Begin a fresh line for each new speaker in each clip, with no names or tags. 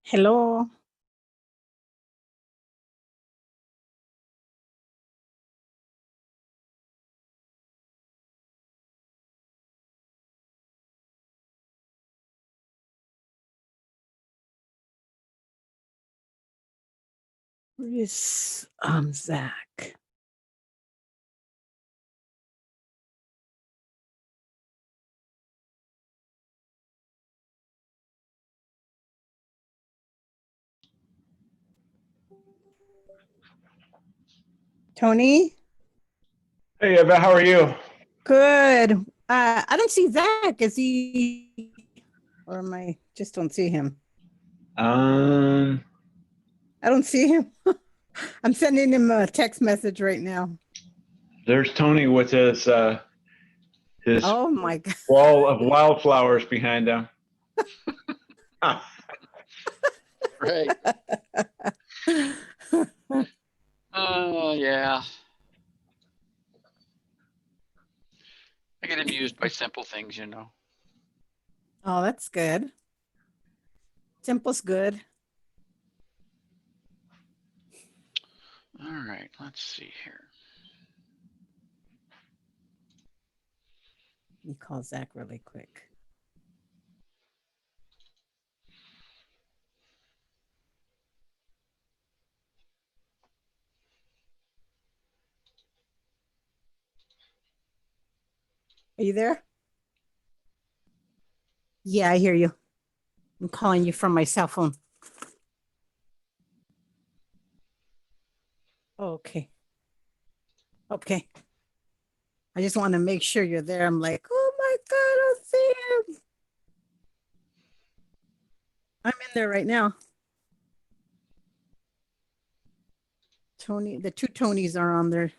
Hello. Where is Zach? Tony?
Hey, Eva, how are you?
Good. I don't see Zach. Is he, or am I just don't see him? I don't see him. I'm sending him a text message right now.
There's Tony with his
Oh my God.
wall of wildflowers behind him.
Right. Yeah. I get amused by simple things, you know.
Oh, that's good. Simple's good.
All right, let's see here.
Let me call Zach really quick. Are you there? Yeah, I hear you. I'm calling you from my cell phone. Oh, okay. Okay. I just want to make sure you're there. I'm like, oh my God, I don't see him. I'm in there right now. Tony, the two Tonys are on there.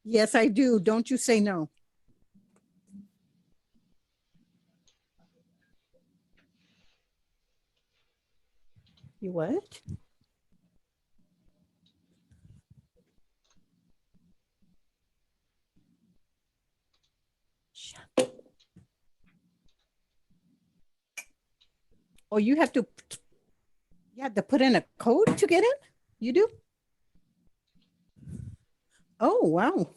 Yes, I do. Don't you say no. You what? Shut. Oh, you have to put in a code to get in? You do? Oh, wow.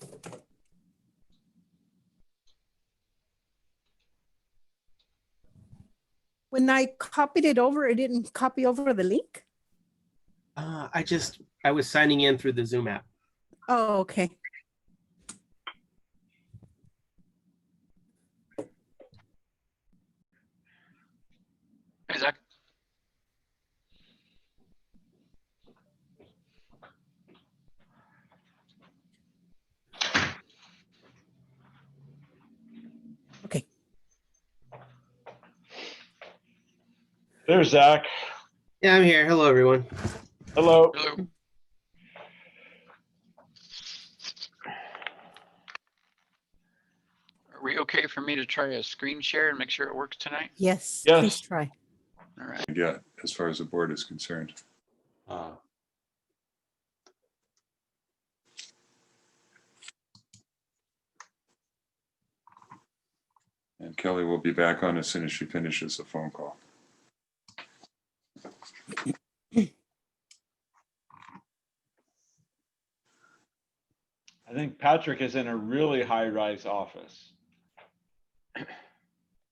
When I copied it over, it didn't copy over the link?
I was signing in through the Zoom app.
Oh, okay.
Hey, Zach.
Okay.
There's Zach.
Yeah, I'm here. Hello, everyone.
Hello.
Hello. Are we okay for me to try a screen share and make sure it works tonight?
Yes,
Yes.
please try.
All right.
Yeah, as far as the board is concerned. And Kelly will be back on as soon as she finishes the phone call.
I think Patrick is in a really high-rise office.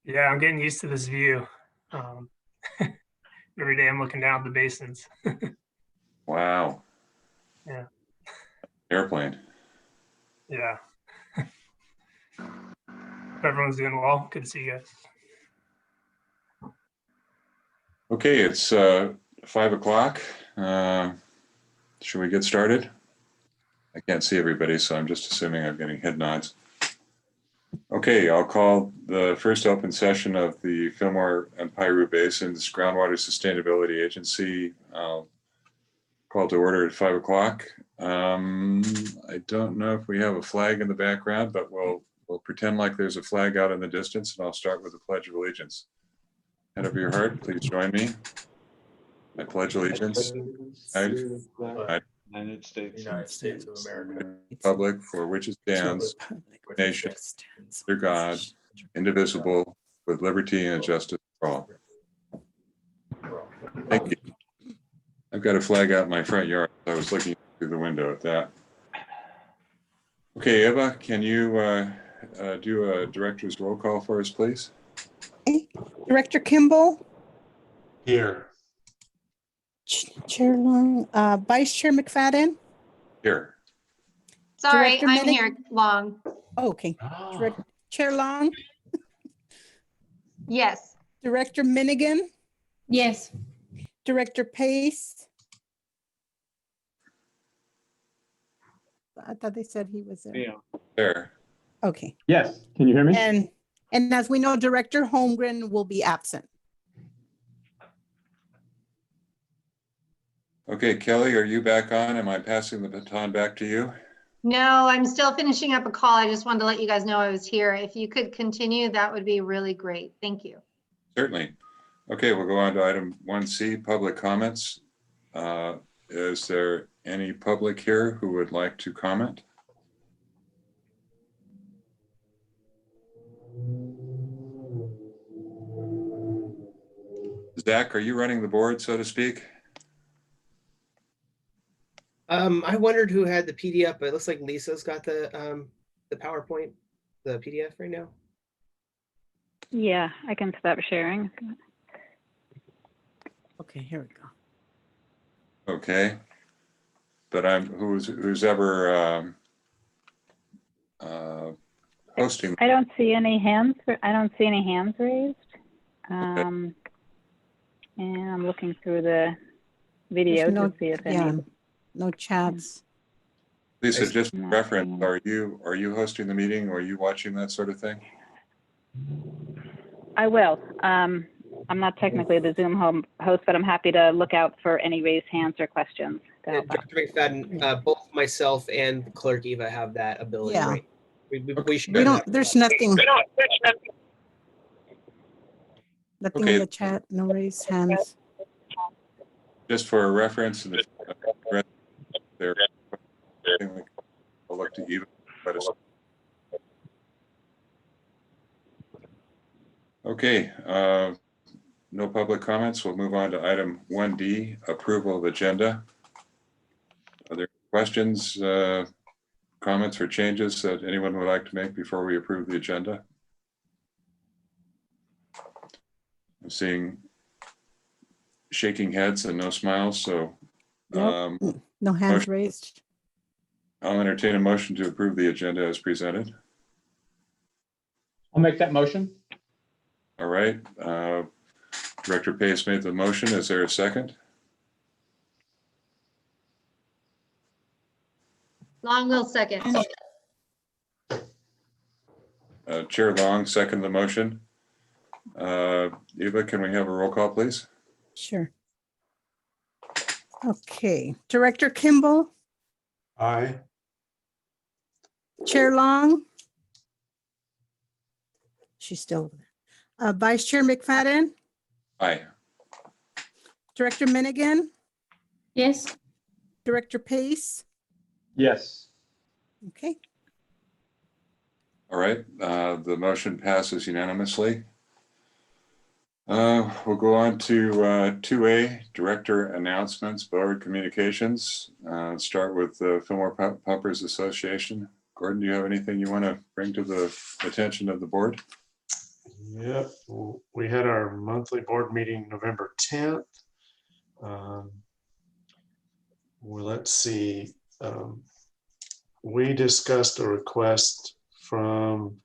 Yeah, I'm getting used to this view. Every day I'm looking down at the basins.
Wow.
Yeah.
Airplane.
Yeah. Everyone's doing well. Good to see you guys.
Okay, it's 5 o'clock. Should we get started? I can't see everybody, so I'm just assuming I'm getting head nods. Okay, I'll call the first open session of the Fillmore and Piru Basins Groundwater Sustainability Agency. I'll call to order at 5 o'clock. I don't know if we have a flag in the background, but we'll pretend like there's a flag out in the distance, and I'll start with the Pledge of Allegiance. Head over your heart, please join me. I pledge allegiance
United States.
United States of America.
Republic for which it stands, nation, under God, indivisible, with liberty and justice for all. Thank you. I've got a flag out in my front yard. I was looking through the window at that. Okay, Eva, can you do a director's roll call for us, please?
Okay. Director Kimball,
Here.
Chair Long, Vice Chair McFadden.
Here.
Sorry,
Director
I'm
Minnick?
here, Long.
Oh, okay. Chair Long,
Yes.
Director Minigan,
Yes.
Director Pace. I thought they said he was there.
Yeah.
There.
Okay.
Yes. Can you hear me?
And as we know, Director Holmgren will be absent.
Okay, Kelly, are you back on? Am I passing the baton back to you?
No, I'm still finishing up a call. I just wanted to let you guys know I was here. If you could continue, that would be really great. Thank you.
Certainly. Okay, we'll go on to item 1C, public comments. Is there any public here who would like to comment? Zach, are you running the board, so to speak?
I wondered who had the PDF, but it looks like Lisa's got the PowerPoint, the PDF right now.
Yeah, I can stop sharing.
Okay, here we go.
Okay. But who's ever hosting.
I don't see any hands. I don't see any hands raised. And I'm looking through the video
There's
to see if any.
Yeah, no chats.
Lisa, just for
No,
reference,
yeah.
are you hosting the meeting or are you watching that sort of thing?
I will. I'm not technically the Zoom host, but I'm happy to look out for any raised hands or questions to help out.
Director McFadden, both myself and Clerk Eva have that ability,
Yeah.
right? We should
We
have
don't, there's nothing. Nothing
Okay.
in the chat, no raised hands.
Just for a reference, and there, I'll look to Eva. Okay, no public comments. We'll move on to item 1D, approval of agenda. Are there questions, comments, or changes that anyone would like to make before we approve the agenda? I'm seeing shaking heads and no smiles, so
Nope. No hands
motion.
raised.
I'll entertain a motion to approve the agenda as presented.
I'll make that motion.
All right. Director Pace made the motion. Is there a second?
Long will second.
Chair Long, second the motion. Eva, can we have a roll call, please?
Sure. Okay, Director Kimball,
Aye.
Chair Long. She's still over there. Vice Chair McFadden,
Aye.
Director Minigan,
Yes.
Director Pace.
Yes.
Okay,
All right. The motion passes unanimously. We'll go on to 2A, Director Announcements, Board Communications. Start with the Fillmore Pumpers Association. Gordon, do you have anything you want to bring to the attention of the board?
Yep, we had our monthly board meeting November 10th. Well, let's see. We discussed a request from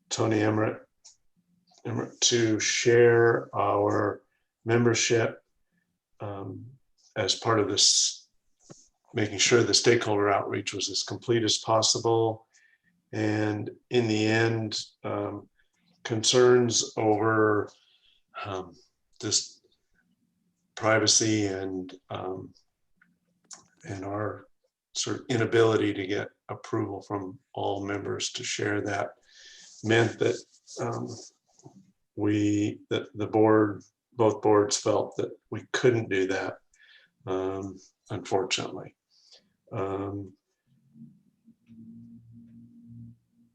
Tony Emmerich to share our membership as part of this, making sure the stakeholder outreach was as complete as possible. And in the end, concerns over just privacy and our sort of inability to get approval from all members to share that meant that the board, both boards felt that we couldn't do that, unfortunately.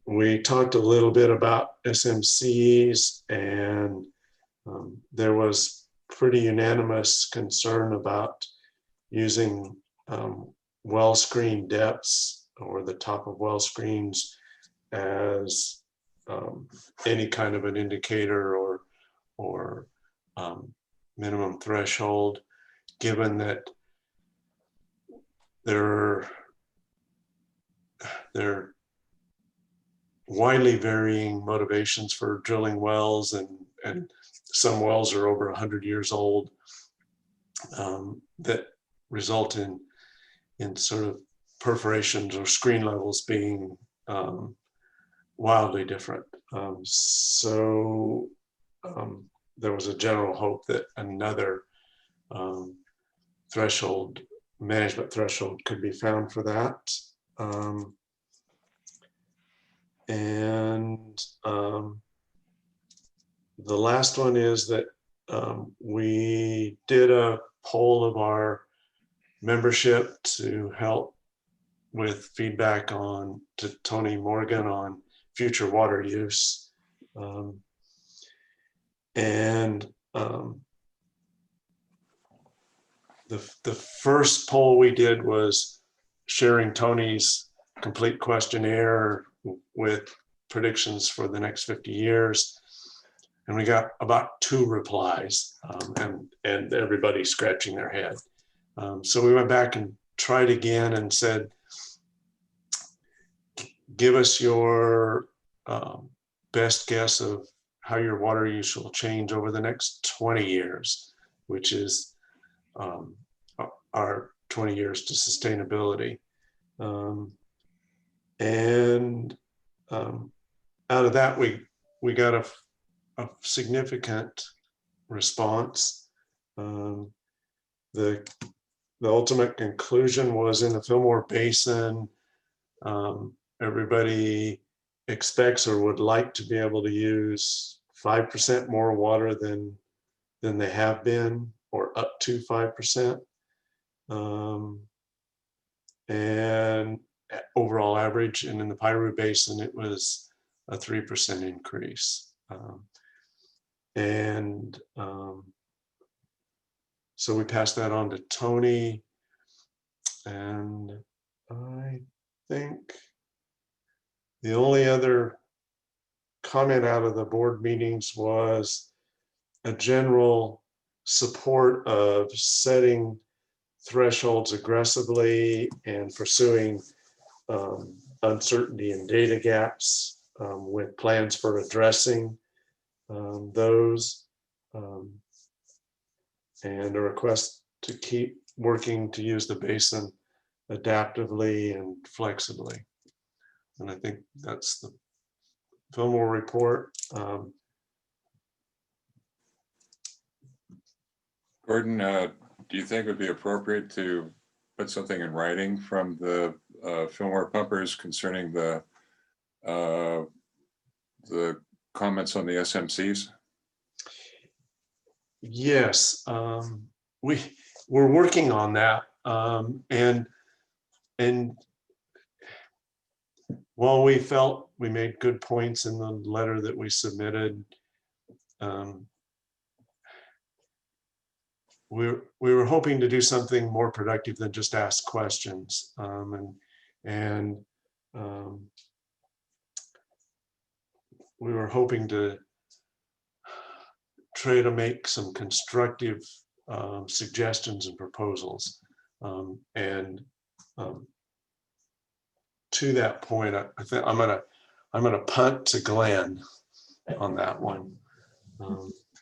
we talked a little bit about SMCs, and there was pretty unanimous concern about using well screen depths or the top of well screens as any kind of an indicator or minimum threshold, given that there are widely varying motivations for drilling wells, and some wells are over 100 years old, that result in sort of perforations or screen levels being wildly different. There was a general hope that another management threshold could be found for that. The last one is that we did a poll of our membership to help with feedback to Tony Morgan on future water use. The first poll we did was sharing Tony's complete questionnaire with predictions for the next 50 years. And we got about 2 replies, and everybody scratching their head. So we went back and tried again and said, give us your best guess of how your water use will change over the next 20 years, which is our 20 years to sustainability. Out of that, we got a significant response. The ultimate conclusion was in the Fillmore Basin, everybody expects or would like to be able to use 5% more water than they have been, or up to 5%. And overall average, and in the Piru Basin, it was a 3% increase. So we passed that on to Tony, and I think the only other comment out of the board meetings was a general support of setting thresholds aggressively and pursuing uncertainty and data gaps with plans for addressing those, and a request to keep working to use the basin adaptively and flexibly. And I think that's the Fillmore report.
Gordon, do you think it would be appropriate to put something in writing from the Fillmore pumpers concerning the comments on the SMCs?
Yes, we're working on that, and while we felt we made good points in the letter that we submitted, we were hoping to do something more productive than just ask questions, and we were hoping to try to make some constructive suggestions and proposals. To that point, I think I'm gonna punt to Glenn on that one.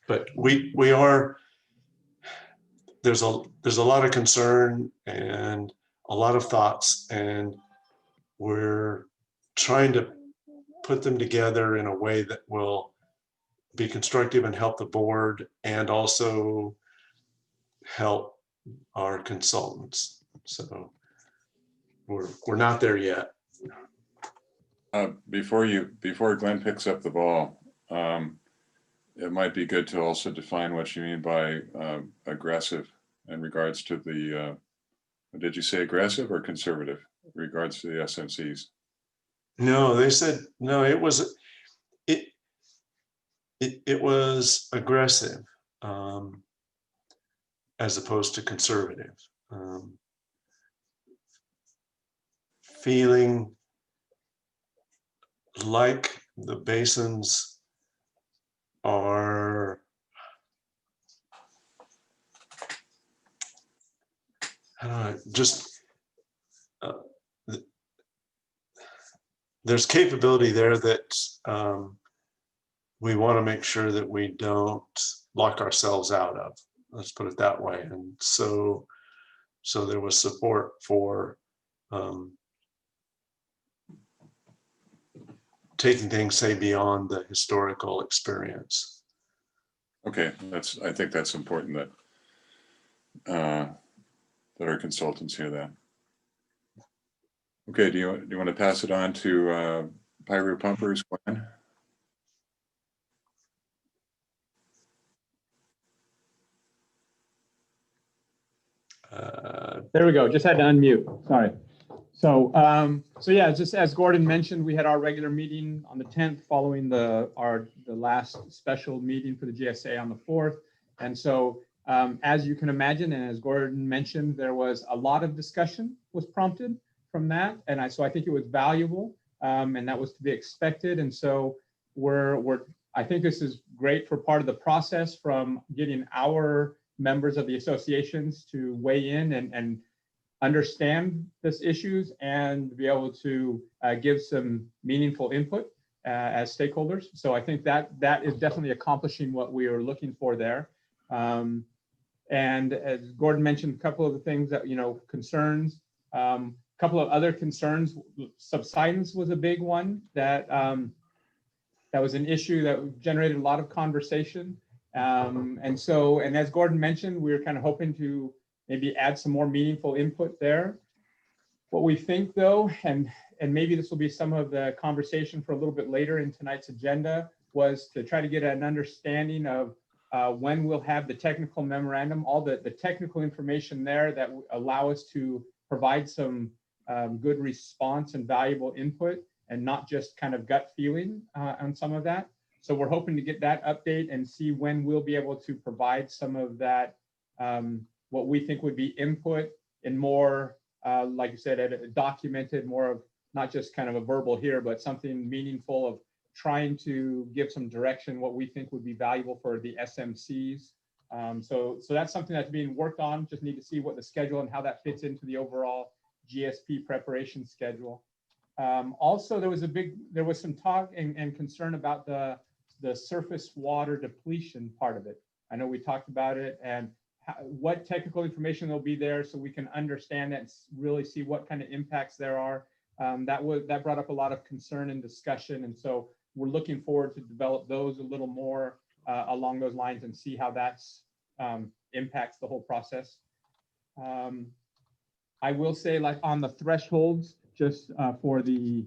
But we are, there's a lot of concern and a lot of thoughts, and we're trying to put them together in a way that will be constructive and help the board, and also help our consultants. So we're not there yet.
Before Glenn picks up the ball, it might be good to also define what you mean by aggressive in regards to the, did you say aggressive or conservative in regards to the SMCs?
No, they said, no, it was aggressive, as opposed to conservative. Feeling like the basins are just there's capability there that we want to make sure that we don't lock ourselves out of. Let's put it that way. And so there was support for taking things, say, beyond the historical experience.
Okay, I think that's important that that our consultants hear that. Okay, do you want to pass it on to Pyru Pumpers, Glenn?
There we go. Just had to unmute. Sorry. So, yeah, just as Gordon mentioned, we had our regular meeting on the 10th following the last special meeting for the GSA on the 4th. And so, as you can imagine, and as Gordon mentioned, there was a lot of discussion was prompted from that. And so I think it was valuable, and that was to be expected. And so I think this is great for part of the process from getting our members of the associations to weigh in and understand this issues and be able to give some meaningful input as stakeholders. So I think that is definitely accomplishing what we are looking for there. And as Gordon mentioned, a couple of the things that, concerns, a couple of other concerns, subsidence was a big one that was an issue that generated a lot of conversation. And as Gordon mentioned, we were kind of hoping to maybe add some more meaningful input there. What we think though, and maybe this will be some of the conversation for a little bit later in tonight's agenda, was to try to get an understanding of when we'll have the technical memorandum, all the technical information there that allow us to provide some good response and valuable input and not just kind of gut feeling on some of that. So we're hoping to get that update and see when we'll be able to provide some of that, what we think would be input in more, like you said, documented, more of not just kind of a verbal here, but something meaningful of trying to give some direction, what we think would be valuable for the SMCs. So that's something that's being worked on. Just need to see what the schedule and how that fits into the overall GSP preparation schedule. Also, there was some talk and concern about the surface water depletion part of it. I know we talked about it and what technical information will be there so we can understand that and really see what kind of impacts there are. That brought up a lot of concern and discussion. And so we're looking forward to develop those a little more along those lines and see how that impacts the whole process. I will say, like on the thresholds, just for the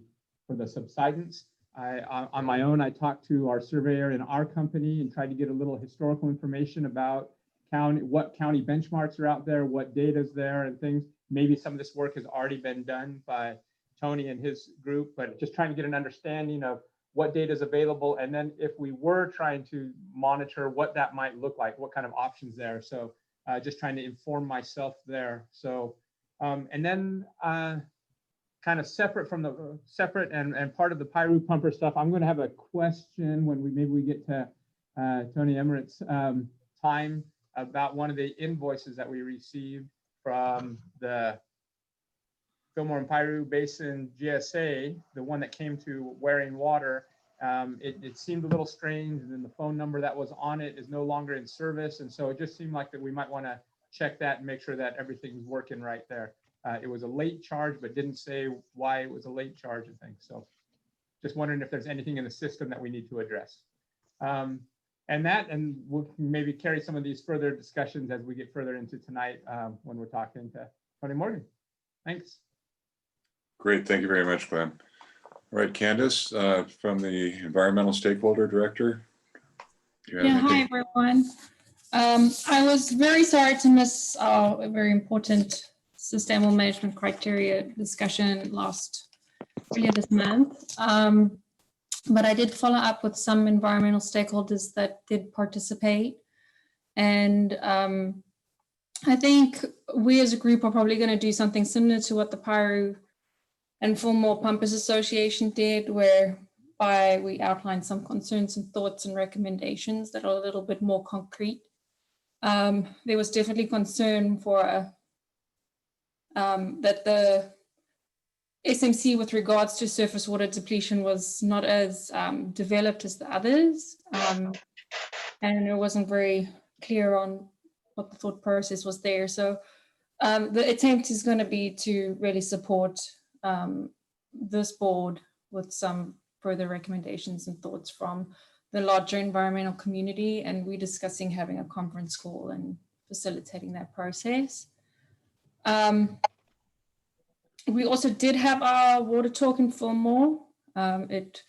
subsidence, on my own, I talked to our surveyor in our company and tried to get a little historical information about what county benchmarks are out there, what data is there and things. Maybe some of this work has already been done by Tony and his group, but just trying to get an understanding of what data is available. And then if we were trying to monitor what that might look like, what kind of options there. So just trying to inform myself there. So, and then kind of separate and part of the Pyru pumper stuff, I'm going to have a question when maybe we get to Tony Emmert's time about one of the invoices that we received from the Fillmore and Pyru Basin GSA, the one that came to Wearing Water. It seemed a little strange, and then the phone number that was on it is no longer in service. And so it just seemed like that we might want to check that and make sure that everything's working right there. It was a late charge, but didn't say why it was a late charge and things. So just wondering if there's anything in the system that we need to address. And we'll maybe carry some of these further discussions as we get further into tonight when we're talking to Tony Morgan. Thanks.
Great, thank you very much, Glenn. All right, Candace, from the Environmental Stakeholder Director.
Hi everyone. I was very sorry to miss a very important sustainable management criteria discussion last earlier this month. But I did follow up with some environmental stakeholders that did participate. And I think we as a group are probably going to do something similar to what the Pyro and Fillmore Pumpers Association did, whereby we outlined some concerns and thoughts and recommendations that are a little bit more concrete. There was definitely concern for that the SMC with regards to surface water depletion was not as developed as the others, and it wasn't very clear on what the thought process was there. So the attempt is going to be to really support this board with some further recommendations and thoughts from the larger environmental community, and we're discussing having a conference call and facilitating that process. We also did have our water talk in Fillmore. It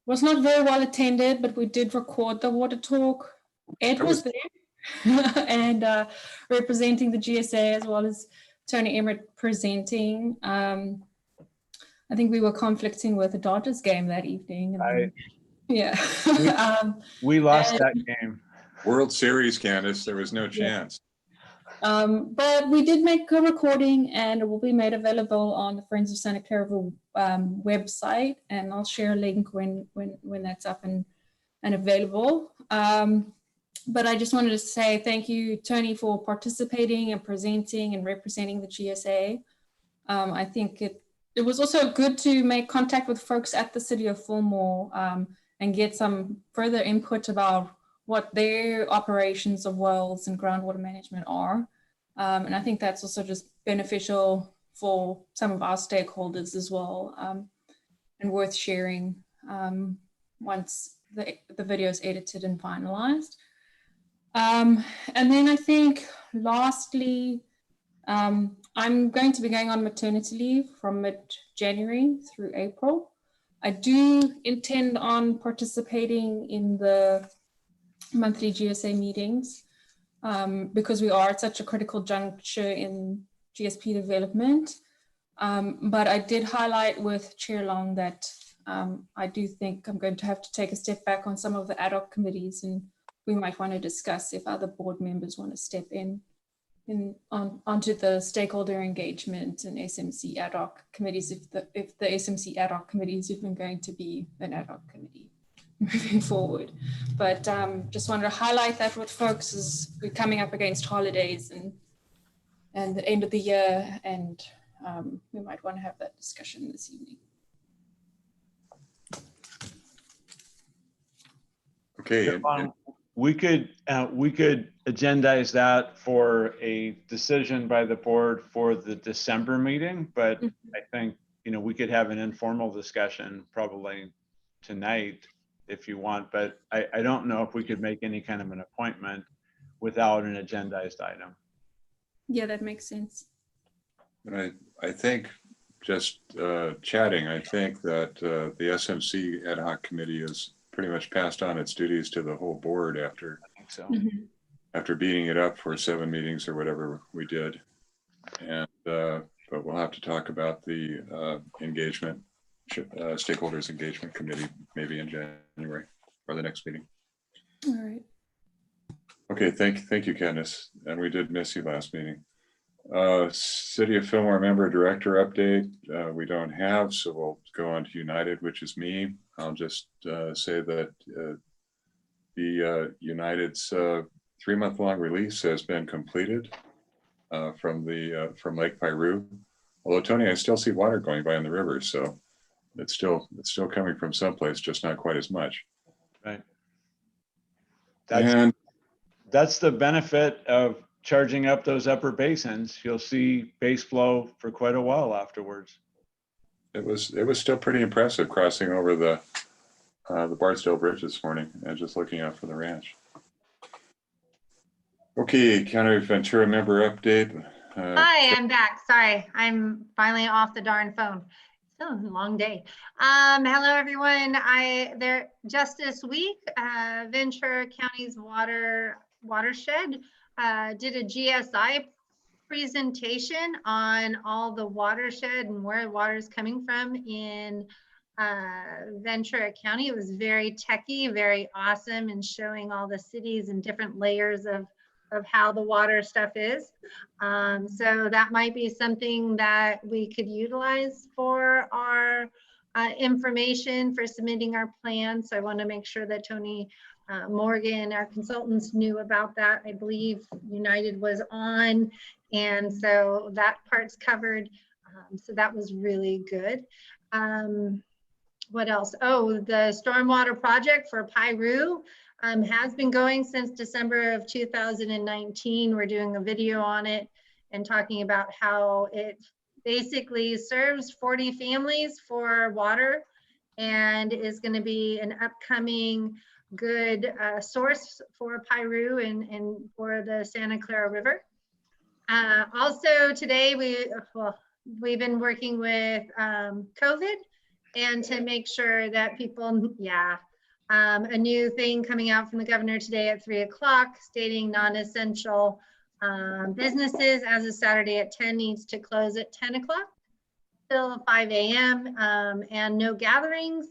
was not very well attended, but we did record the water talk. Ed was there and representing the GSA, as well as Tony Emmert presenting. I think we were conflicting with the Dodgers game that evening. And yeah.
We lost that game.
World Series, Candace, there was no chance.
But we did make a recording, and it will be made available on the Friends of Santa Clara website, and I'll share a link when that's up and available. But I just wanted to say thank you, Tony, for participating and presenting and representing the GSA. I think it was also good to make contact with folks at the City of Fillmore and get some further input about what their operations of wells and groundwater management are. And I think that's also just beneficial for some of our stakeholders as well, and worth sharing once the video is edited and finalized. And then I think lastly, I'm going to be going on maternity leave from mid-January through April. I do intend on participating in the monthly GSA meetings because we are at such a critical juncture in GSP development. But I did highlight with Chair Long that I do think I'm going to have to take a step back on some of the ad hoc committees, and we might want to discuss if other board members want to step onto the stakeholder engagement and SMC ad hoc committees if the SMC ad hoc committee is even going to be an ad hoc committee moving forward. But just wanted to highlight that with folks as we're coming up against holidays and the end of the year, and we might want to have that discussion this evening.
Okay.
We could agendize that for a decision by the board for the December meeting, but I think, we could have an informal discussion probably tonight if you want, but I don't know if we could make any kind of an appointment without an agendized item.
Yeah, that makes sense.
And I think just chatting, I think that the SMC ad hoc committee is pretty much passed on its duties to the whole board after after beating it up for 7 meetings or whatever we did. And but we'll have to talk about the engagement stakeholders engagement committee maybe in January or the next meeting.
All right.
Okay, thank you, Candace. And we did miss you last meeting. City of Fillmore member director update we don't have, so we'll go on to United, which is me. I'll just say that the United's 3-month-long release has been completed from Lake Piru. Although, Tony, I still see water going by in the river, so it's still coming from someplace, just not quite as much.
Right.
And
that's the benefit of charging up those upper basins. You'll see base flow for quite a while afterwards.
It was still pretty impressive crossing over the Bardsdale Bridge this morning and just looking out for the ranch. Okay, County of Ventura member update.
Hi, I'm back. Sorry, I'm finally off the darn phone. It's been a long day. Hello, everyone. Just this week, Ventura County's watershed did a GSI presentation on all the watershed and where water is coming from in Ventura County. It was very techy, very awesome, and showing all the cities and different layers of how the water stuff is. So that might be something that we could utilize for our information for submitting our plan. So I want to make sure that Tony Morgan, our consultants, knew about that. I believe United was on, and so that part's covered. So that was really good. What else? Oh, the stormwater project for Piru has been going since December of 2019. We're doing a video on it and talking about how it basically serves 40 families for water and is going to be an upcoming good source for Piru and for the Santa Clara River. Also today, we've been working with COVID and to make sure that people, a new thing coming out from the governor today at 3 o'clock stating non-essential businesses as of Saturday at 10 needs to close at 10 o'clock till 5 a.m. And no gatherings,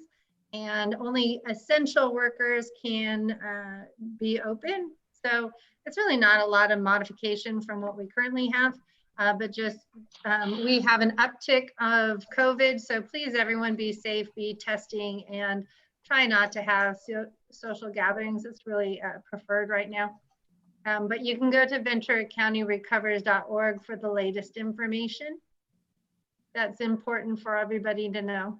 and only essential workers can be open. So it's really not a lot of modification from what we currently have, but just we have an uptick of COVID. So please, everyone, be safe, be testing, and try not to have social gatherings. It's really preferred right now. But you can go to VenturaCountyRecovers.org for the latest information. That's important for everybody to know.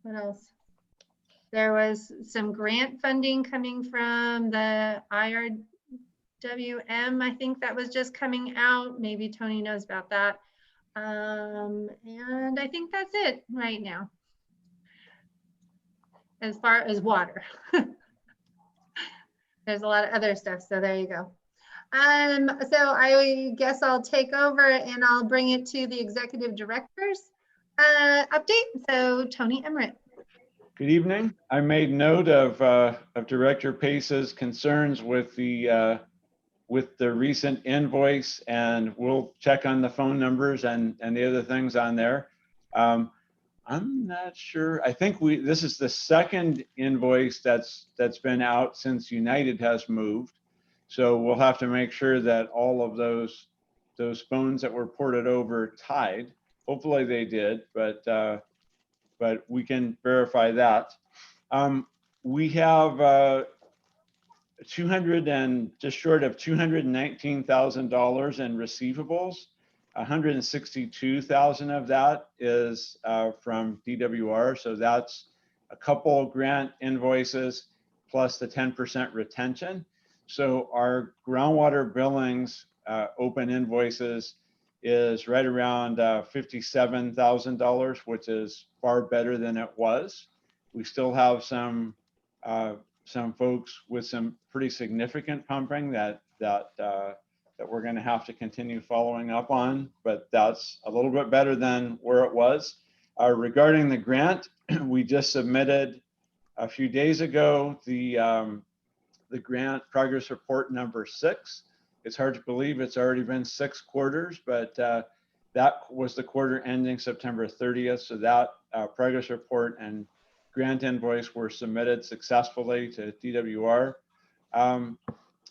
What else? There was some grant funding coming from the IRWM. I think that was just coming out. Maybe Tony knows about that. And I think that's it right now. As far as water. There's a lot of other stuff, so there you go. So I guess I'll take over and I'll bring it to the executive director's update. So Tony Emmerich.
Good evening. I made note of Director Pace's concerns with the recent invoice, and we'll check on the phone numbers and the other things on there. I'm not sure. I think this is the second invoice that's been out since United has moved. So we'll have to make sure that all of those phones that were ported over tied. Hopefully they did, but we can verify that. We have just short of $219,000 in receivables. 162,000 of that is from DWR. So that's a couple grant invoices plus the 10% retention. So our groundwater billings open invoices is right around $57,000, which is far better than it was. We still have some folks with some pretty significant pumping that we're going to have to continue following up on, but that's a little bit better than where it was. Regarding the grant, we just submitted a few days ago the grant progress report number 6. It's hard to believe it's already been 6 quarters, but that was the quarter ending September 30th. So that progress report and grant invoice were submitted successfully to DWR.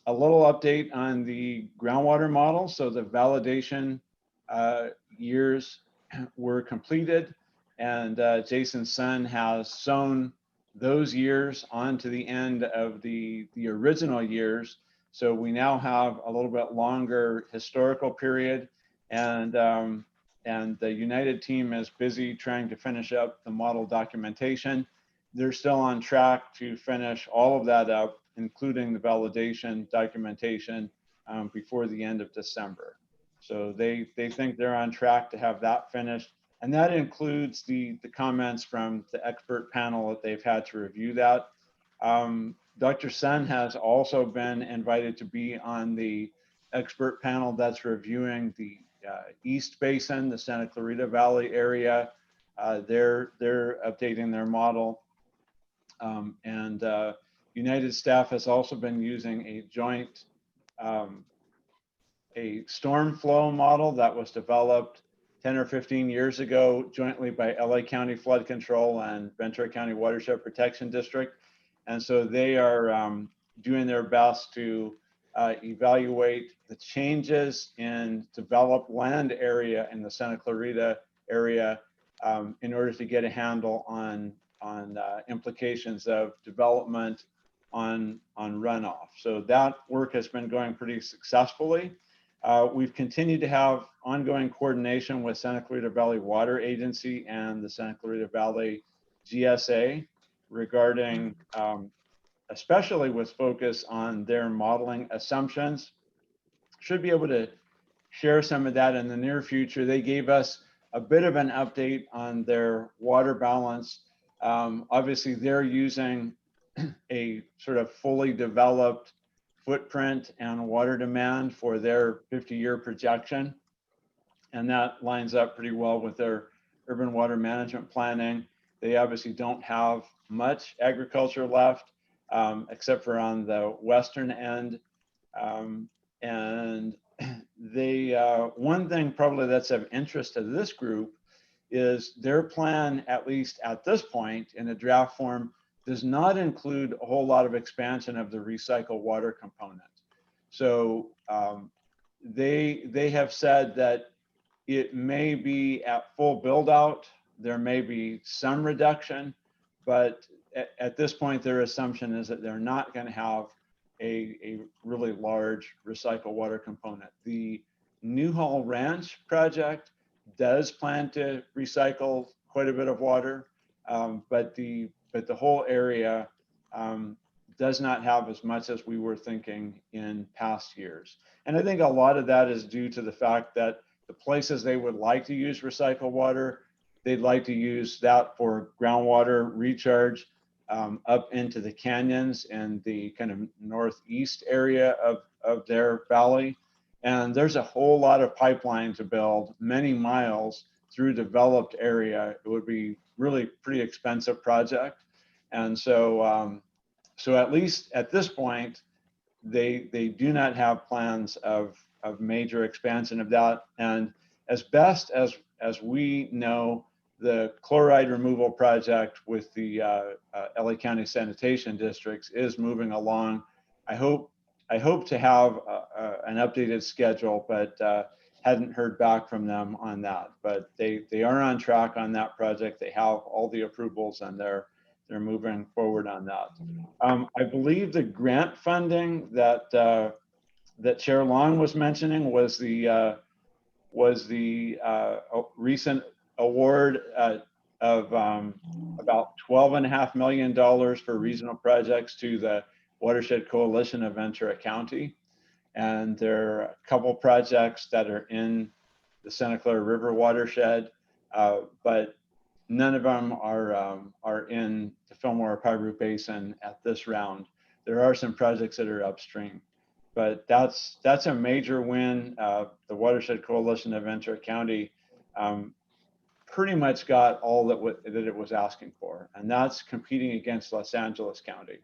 A little update on the groundwater model. So the validation years were completed, and Jason Sun has sewn those years onto the end of the original years. So we now have a little bit longer historical period, and the United team is busy trying to finish up the model documentation. They're still on track to finish all of that up, including the validation documentation before the end of December. So they think they're on track to have that finished. And that includes the comments from the expert panel that they've had to review that. Dr. Sun has also been invited to be on the expert panel that's reviewing the East Basin, the Santa Clarita Valley area. They're updating their model. United staff has also been using a joint a storm flow model that was developed 10 or 15 years ago jointly by LA County Flood Control and Ventura County Watershed Protection District. And so they are doing their best to evaluate the changes in developed land area in the Santa Clarita area in order to get a handle on implications of development on runoff. So that work has been going pretty successfully. We've continued to have ongoing coordination with Santa Clarita Valley Water Agency and the Santa Clarita Valley GSA regarding, especially with focus on their modeling assumptions. Should be able to share some of that in the near future. They gave us a bit of an update on their water balance. Obviously, they're using a sort of fully developed footprint and water demand for their 50-year projection. And that lines up pretty well with their urban water management planning. They obviously don't have much agriculture left, except for on the western end. And they, one thing probably that's of interest to this group is their plan, at least at this point in a draft form, does not include a whole lot of expansion of the recycled water component. So they have said that it may be at full build out, there may be some reduction, but at this point, their assumption is that they're not going to have a really large recycled water component. The Newhall Ranch project does plan to recycle quite a bit of water, but the whole area does not have as much as we were thinking in past years. And I think a lot of that is due to the fact that the places they would like to use recycled water, they'd like to use that for groundwater recharge up into the canyons and the kind of northeast area of their valley. And there's a whole lot of pipeline to build, many miles through developed area. It would be really pretty expensive project. And so, so at least at this point, they do not have plans of major expansion of that. And as best as we know, the chloride removal project with the LA County sanitation districts is moving along. I hope to have an updated schedule, but hadn't heard back from them on that. But they are on track on that project. They have all the approvals and they're moving forward on that. I believe the grant funding that that Chair Long was mentioning was the recent award of about $12.5 million for regional projects to the Watershed Coalition of Ventura County. And there are a couple projects that are in the Santa Clara River watershed, but none of them are in the Fillmore Piru Basin at this round. There are some projects that are upstream, but that's a major win. The Watershed Coalition of Ventura County pretty much got all that it was asking for, and that's competing against Los Angeles County.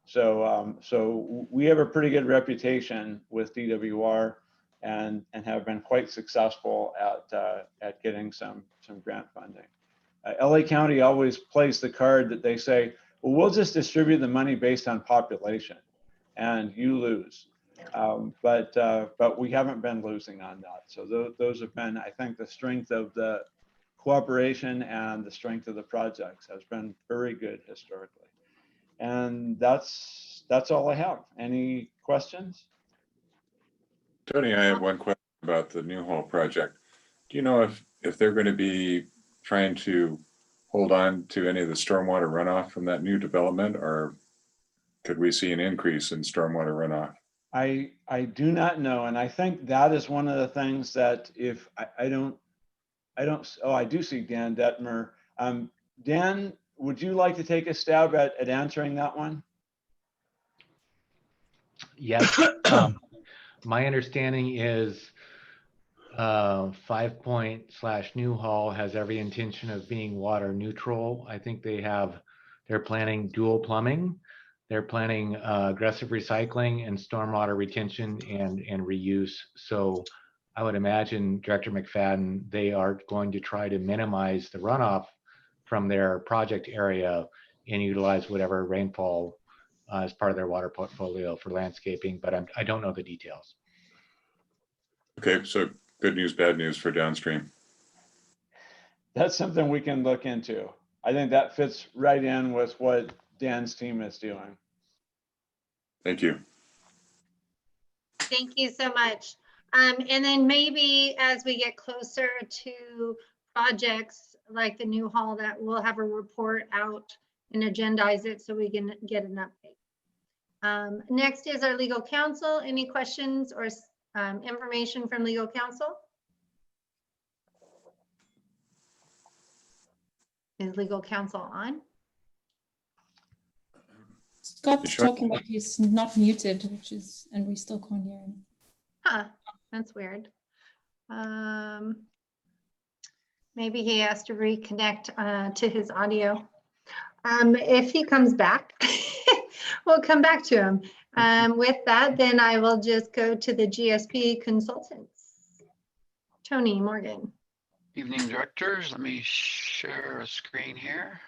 So, so we have a pretty good reputation with DWR, and have been quite successful at getting some grant funding. LA County always plays the card that they say, well, we'll just distribute the money based on population, and you lose. But we haven't been losing on that. So those have been, I think, the strength of the cooperation and the strength of the projects has been very good historically. And that's all I have. Any questions?
Tony, I have one question about the Newhall project. Do you know if they're going to be trying to hold on to any of the stormwater runoff from that new development, or could we see an increase in stormwater runoff?
I do not know, and I think that is one of the things that if I do see Dan Detmer. Dan, would you like to take a stab at answering that one?
Yes. My understanding is 5 Point / Newhall has every intention of being water neutral. I think they're planning dual plumbing. they're planning aggressive recycling and stormwater retention and reuse. So I would imagine, Director McFadden, they are going to try to minimize the runoff from their project area and utilize whatever rainfall as part of their water portfolio for landscaping, but I don't know the details.
Okay, so good news, bad news for downstream.
That's something we can look into. I think that fits right in with what Dan's team is doing.
Thank you.
Thank you so much. And then maybe as we get closer to projects like the new hall, that we'll have a report out and agendize it so we can get an update. Next is our legal counsel. Any questions or information from legal counsel? Is legal counsel on?
Scott's
sure?
talking, but he's not muted, and we still can't hear him.
Huh, that's weird. Maybe he has to reconnect to his audio. If he comes back, we'll come back to him. With that, then I will just go to the GSP consultants. Tony Morgan.
Evening, directors. Let me share a screen here.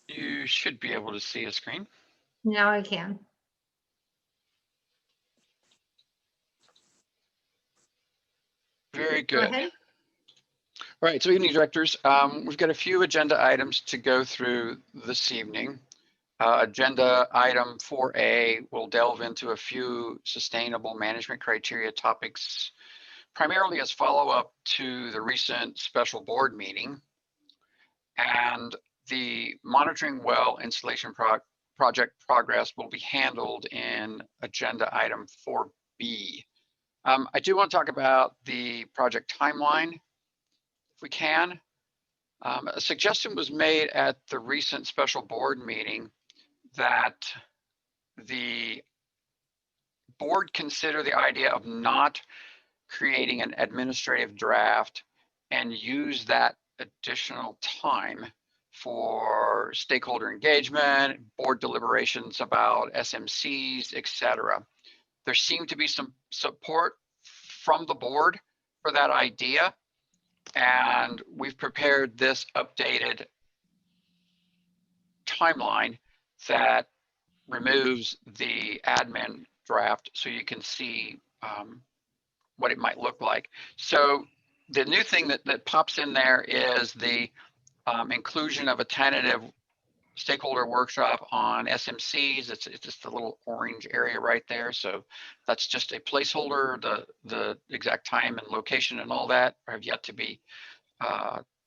You should be able to see a screen.
Now I can.
Very
Go
good.
ahead.
All right, so evening, directors. We've got a few agenda items to go through this evening. Agenda item 4A will delve into a few sustainable management criteria topics, primarily as follow-up to the recent special board meeting. And the monitoring well installation project progress will be handled in agenda item 4B. I do want to talk about the project timeline, if we can. A suggestion was made at the recent special board meeting that the board consider the idea of not creating an administrative draft and use that additional time for stakeholder engagement, board deliberations about SMCs, etc. There seemed to be some support from the board for that idea, and we've prepared this updated timeline that removes the admin draft so you can see what it might look like. So the new thing that pops in there is the inclusion of a tentative stakeholder workshop on SMCs. It's just a little orange area right there. So that's just a placeholder. The exact time and location and all that have yet to be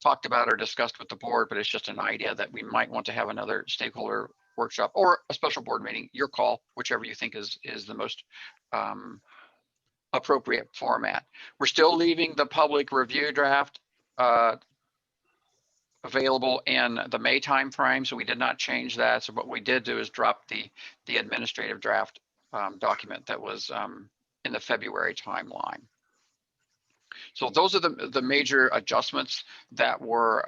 talked about or discussed with the board, but it's just an idea that we might want to have another stakeholder workshop or a special board meeting, your call, whichever you think is the most appropriate format. We're still leaving the public review draft available in the May timeframe, so we did not change that. So what we did do is drop the administrative draft document that was in the February timeline. So those are the major adjustments that were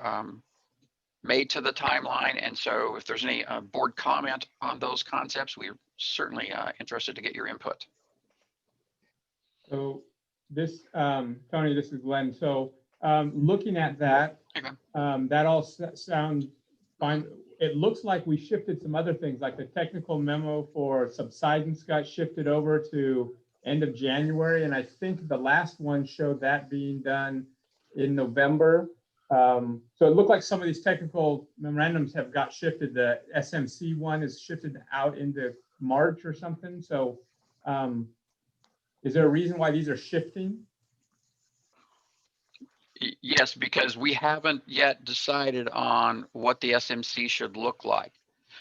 made to the timeline. And so if there's any board comment on those concepts, we're certainly interested to get your input.
So this, Tony, this is Glenn. So looking at that, that all sounds fine. It looks like we shifted some other things, like the technical memo for subsidence got shifted over to end of January. And I think the last one showed that being done in November. So it looked like some of these technical memorandums have got shifted. The SMC one is shifted out into March or something. So is there a reason why these are shifting?
Yes, because we haven't yet decided on what the SMC should look like.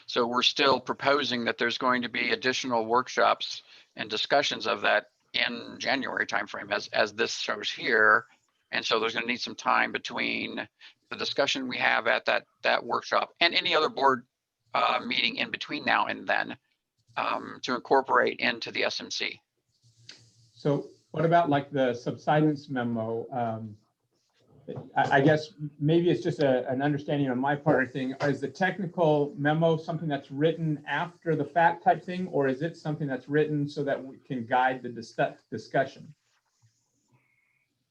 So we're still proposing that there's going to be additional workshops and discussions of that in January timeframe as this shows here. And so there's going to need some time between the discussion we have at that workshop and any other board meeting in between now and then to incorporate into the SMC.
So what about like the subsidence memo? I guess maybe it's just an understanding on my part thing. Is the technical memo something that's written after the fact type thing, or is it something that's written so that we can guide the discussion?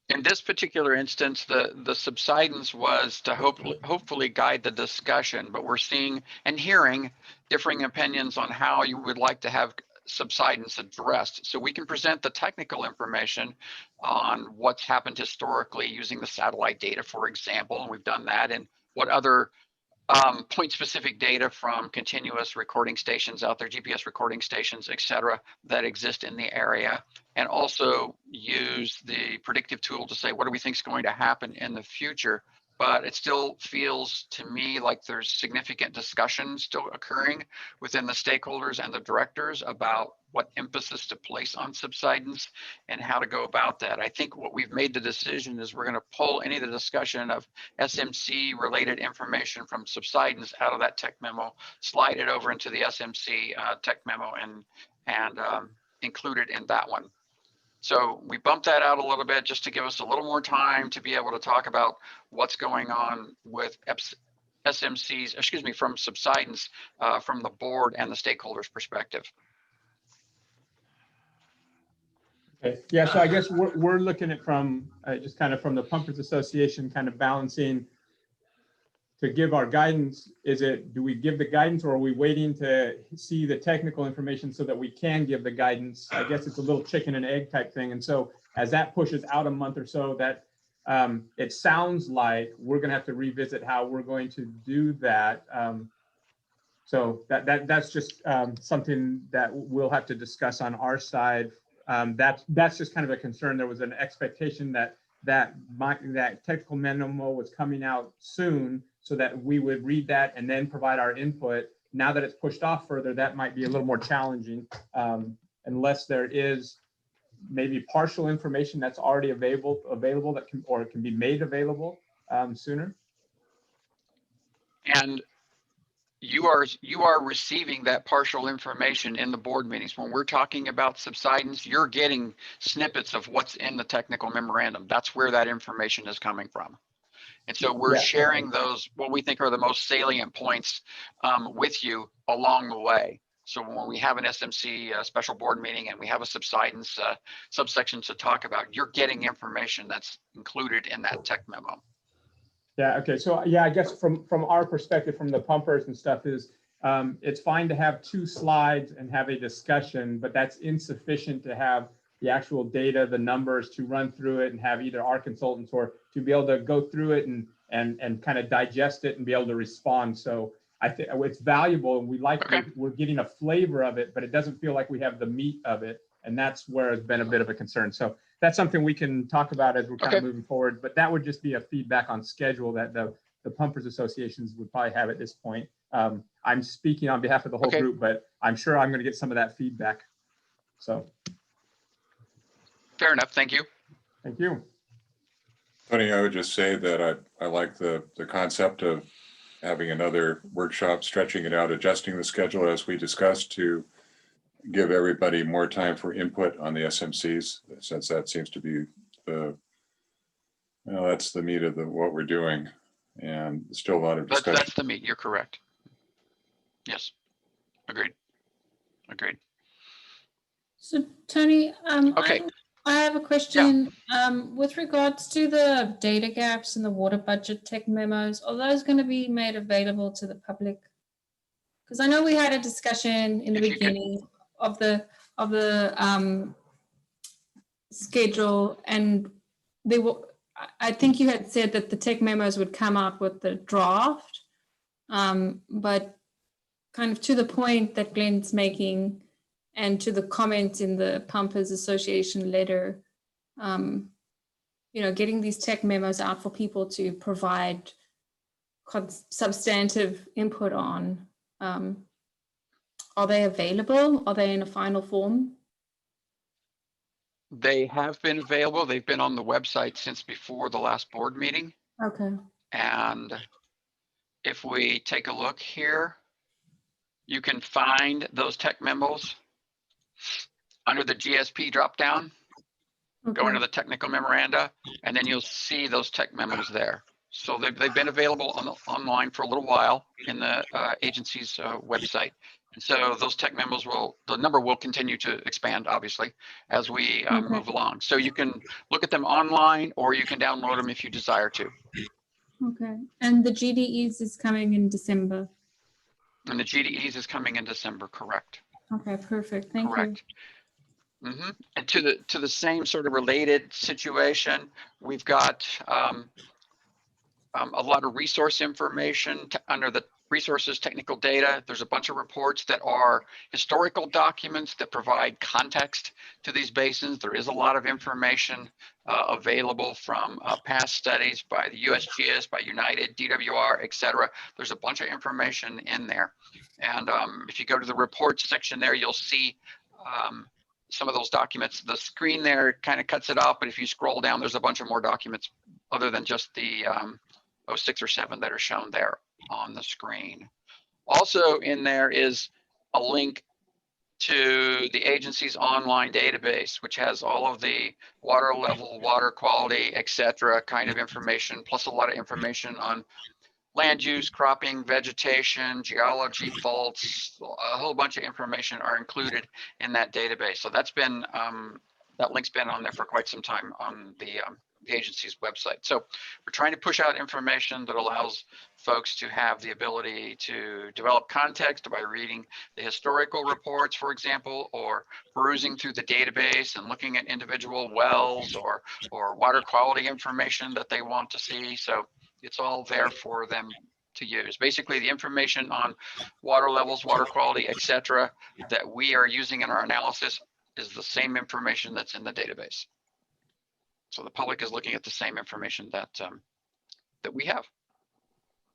In this particular instance, the subsidence was to hopefully guide the discussion, but we're seeing and hearing differing opinions on how you would like to have subsidence addressed. So we can present the technical information on what's happened historically using the satellite data, for example, and we've done that, and what other point-specific data from continuous recording stations out there, GPS recording stations, et cetera, that exist in the area, and also use the predictive tool to say, what do we think is going to happen in the future? But it still feels to me like there's significant discussion still occurring within the stakeholders and the directors about what emphasis to place on subsidence and how to go about that. I think what we've made the decision is we're going to pull any of the discussion of SMC related information from subsidence out of that tech memo, slide it over into the SMC tech memo and include it in that one. So we bumped that out a little bit just to give us a little more time to be able to talk about what's going on with SMCs, excuse me, from subsidence from the board and the stakeholders' perspective.
Okay. Yeah, so I guess we're looking at from just kind of from the Pumpers Association, kind of balancing to give our guidance. Do we give the guidance, or are we waiting to see the technical information so that we can give the guidance? I guess it's a little chicken and egg type thing. And so as that pushes out a month or so, that it sounds like we're going to have to revisit how we're going to do that. So that's just something that we'll have to discuss on our side. That's just kind of a concern. There was an expectation that technical memo was coming out soon, so that we would read that and then provide our input. Now that it's pushed off further, that might be a little more challenging, unless there is maybe partial information that's already available that can be made available sooner.
And you are receiving that partial information in the board meetings. When we're talking about subsidence, you're getting snippets of what's in the technical memorandum. That's where that information is coming from. And so we're sharing those, what we think are the most salient points with you along the way. So when we have an SMC special board meeting and we have a subsidence subsection to talk about, you're getting information that's included in that tech memo.
Yeah, okay. So yeah, I guess from our perspective, from the pumpers and stuff, is it's fine to have 2 slides and have a discussion, but that's insufficient to have the actual data, the numbers to run through it and have either our consultants or to be able to go through it and kind of digest it and be able to respond. So I think it's valuable, and we're getting a flavor of it, but it doesn't feel like we have the meat of it. And that's where it's been a bit of a concern. So that's something we can talk about as we're kind of moving forward, but that would just be a feedback on schedule that the Pumpers Associations would probably have at this point. I'm speaking on behalf of the whole group, but I'm sure I'm going to get some of that feedback. So.
Fair enough. Thank you.
Thank you.
Tony, I would just say that I like the concept of having another workshop, stretching it out, adjusting the schedule as we discussed to give everybody more time for input on the SMCs, since that seems to be that's the meat of what we're doing, and still a lot of discussion.
That's the meat. You're correct. Yes, agreed.
So Tony,
okay.
I have a question with regards to the data gaps in the water budget tech memos. Are those going to be made available to the public? Because I know we had a discussion in the beginning of the schedule, and they were. I think you had said that the tech memos would come out with the draft, but kind of to the point that Glenn's making, and to the comments in the Pumpers Association letter, getting these tech memos out for people to provide substantive input on. Are they available? Are they in a final form?
They have been available. They've been on the website since before the last board meeting.
Okay.
And if we take a look here, you can find those tech memos under the GSP dropdown. Go into the technical memoranda, and then you'll see those tech memos there. So they've been available online for a little while in the agency's website. And so those tech memos the number will continue to expand, obviously, as we move along. So you can look at them online, or you can download them if you desire to.
Okay. And the GDEs is coming in December.
And the GDEs is coming in December, correct?
Okay, perfect. Thank
Correct. Mm-hmm. And to the same sort of related situation, we've got a lot of resource information under the resources technical data. There's a bunch of reports that are historical documents that provide context to these basins. There is a lot of information available from past studies by the USGS, by United, DWR, et cetera. There's a bunch of information in there. And if you go to the reports section there, you'll see some of those documents. The screen there kind of cuts it off, but if you scroll down, there's a bunch of more documents other than just the 6 or 7 that are shown there on the screen. Also in there is a link to the agency's online database, which has all of the water level, water quality, et cetera, kind of information, plus a lot of information on land use, cropping, vegetation, geology, faults. A whole bunch of information are included in that database. So that's been, that link's been on there for quite some time on the agency's website. So we're trying to push out information that allows folks to have the ability to develop context by reading the historical reports, for example, or perusing through the database and looking at individual wells or water quality information that they want to see. So it's all there for them to use. Basically, the information on water levels, water quality, et cetera, that we are using in our analysis is the same information that's in the database. So the public is looking at the same information that that we have.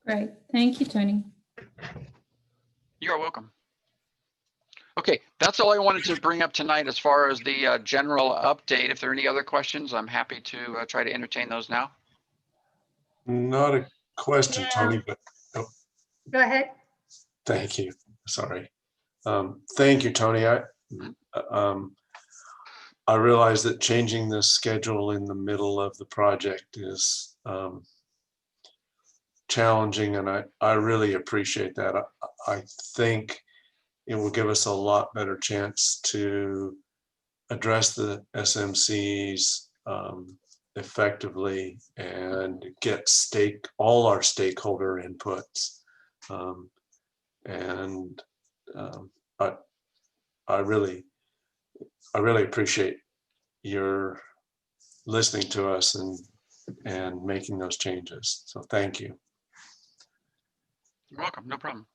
Great. Thank you, Tony.
You're welcome. Okay, that's all I wanted to bring up tonight as far as the general update. If there are any other questions, I'm happy to try to entertain those now.
Not a question, Tony, but
Go ahead.
thank you. Sorry. Thank you, Tony. I realize that changing the schedule in the middle of the project is challenging, and I really appreciate that. I think it will give us a lot better chance to address the SMCs effectively and get all our stakeholder inputs. I really appreciate your listening to us and making those changes. So thank you.
You're welcome, no problem.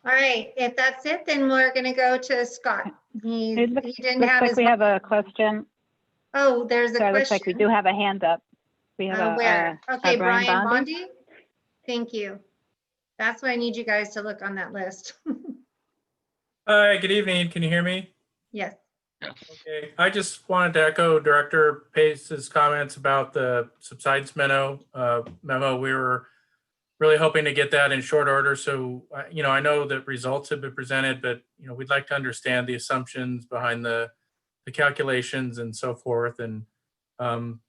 All right, if that's it, then we're going to go to Scott. He didn't have his.
We have a question.
Oh, there's a question.
It looks like we do have a hand up. We have
where? Okay, Brian
Bondi.
Bondi. Thank you. That's why I need you guys to look on that list.
Hi, good evening. Can you hear me?
Yes.
Okay. I just wanted to echo Director Pace's comments about the subsidence memo. We were really hoping to get that in short order. So, I know that results have been presented, but, we'd like to understand the assumptions behind the calculations and so forth. And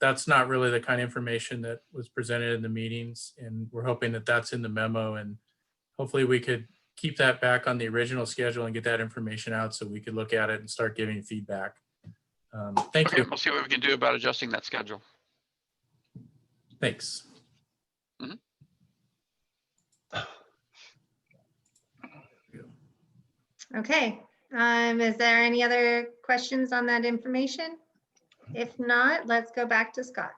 that's not really the kind of information that was presented in the meetings. And we're hoping that that's in the memo, and hopefully we could keep that back on the original schedule and get that information out so we could look at it and start giving feedback. Thank you.
We'll see what we can do about adjusting that schedule.
Thanks.
Mm-hmm.
Okay. Is there any other questions on that information? If not, let's go back to Scott.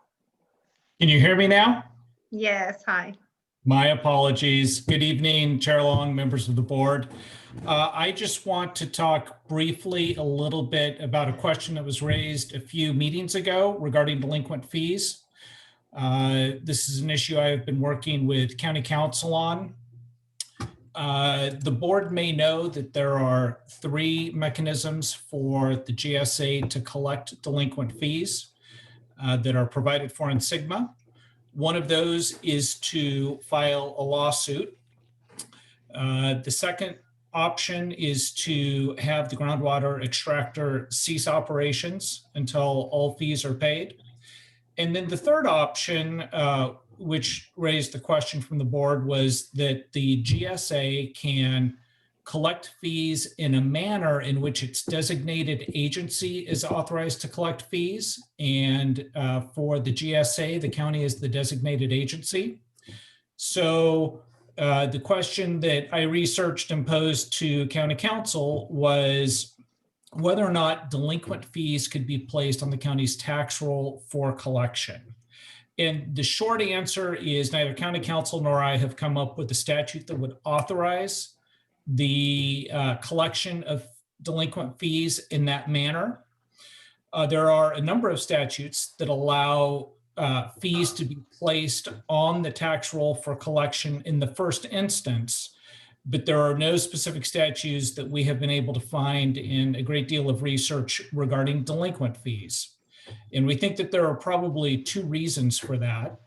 Can you hear me now?
Yes. Hi.
My apologies. Good evening, Chair Long, members of the board. I just want to talk briefly a little bit about a question that was raised a few meetings ago regarding delinquent fees. This is an issue I have been working with County Council on. The board may know that there are 3 mechanisms for the GSA to collect delinquent fees that are provided for in SGMA. One of those is to file a lawsuit. The second option is to have the groundwater extractor cease operations until all fees are paid. And then the third option, which raised the question from the board, was that the GSA can collect fees in a manner in which its designated agency is authorized to collect fees. And for the GSA, the county is the designated agency. So the question that I researched and posed to county council was whether or not delinquent fees could be placed on the county's tax roll for collection. And the short answer is neither county council nor I have come up with a statute that would authorize the collection of delinquent fees in that manner. There are a number of statutes that allow fees to be placed on the tax roll for collection in the first instance, but there are no specific statutes that we have been able to find in a great deal of research regarding delinquent fees. And we think that there are probably two reasons for that.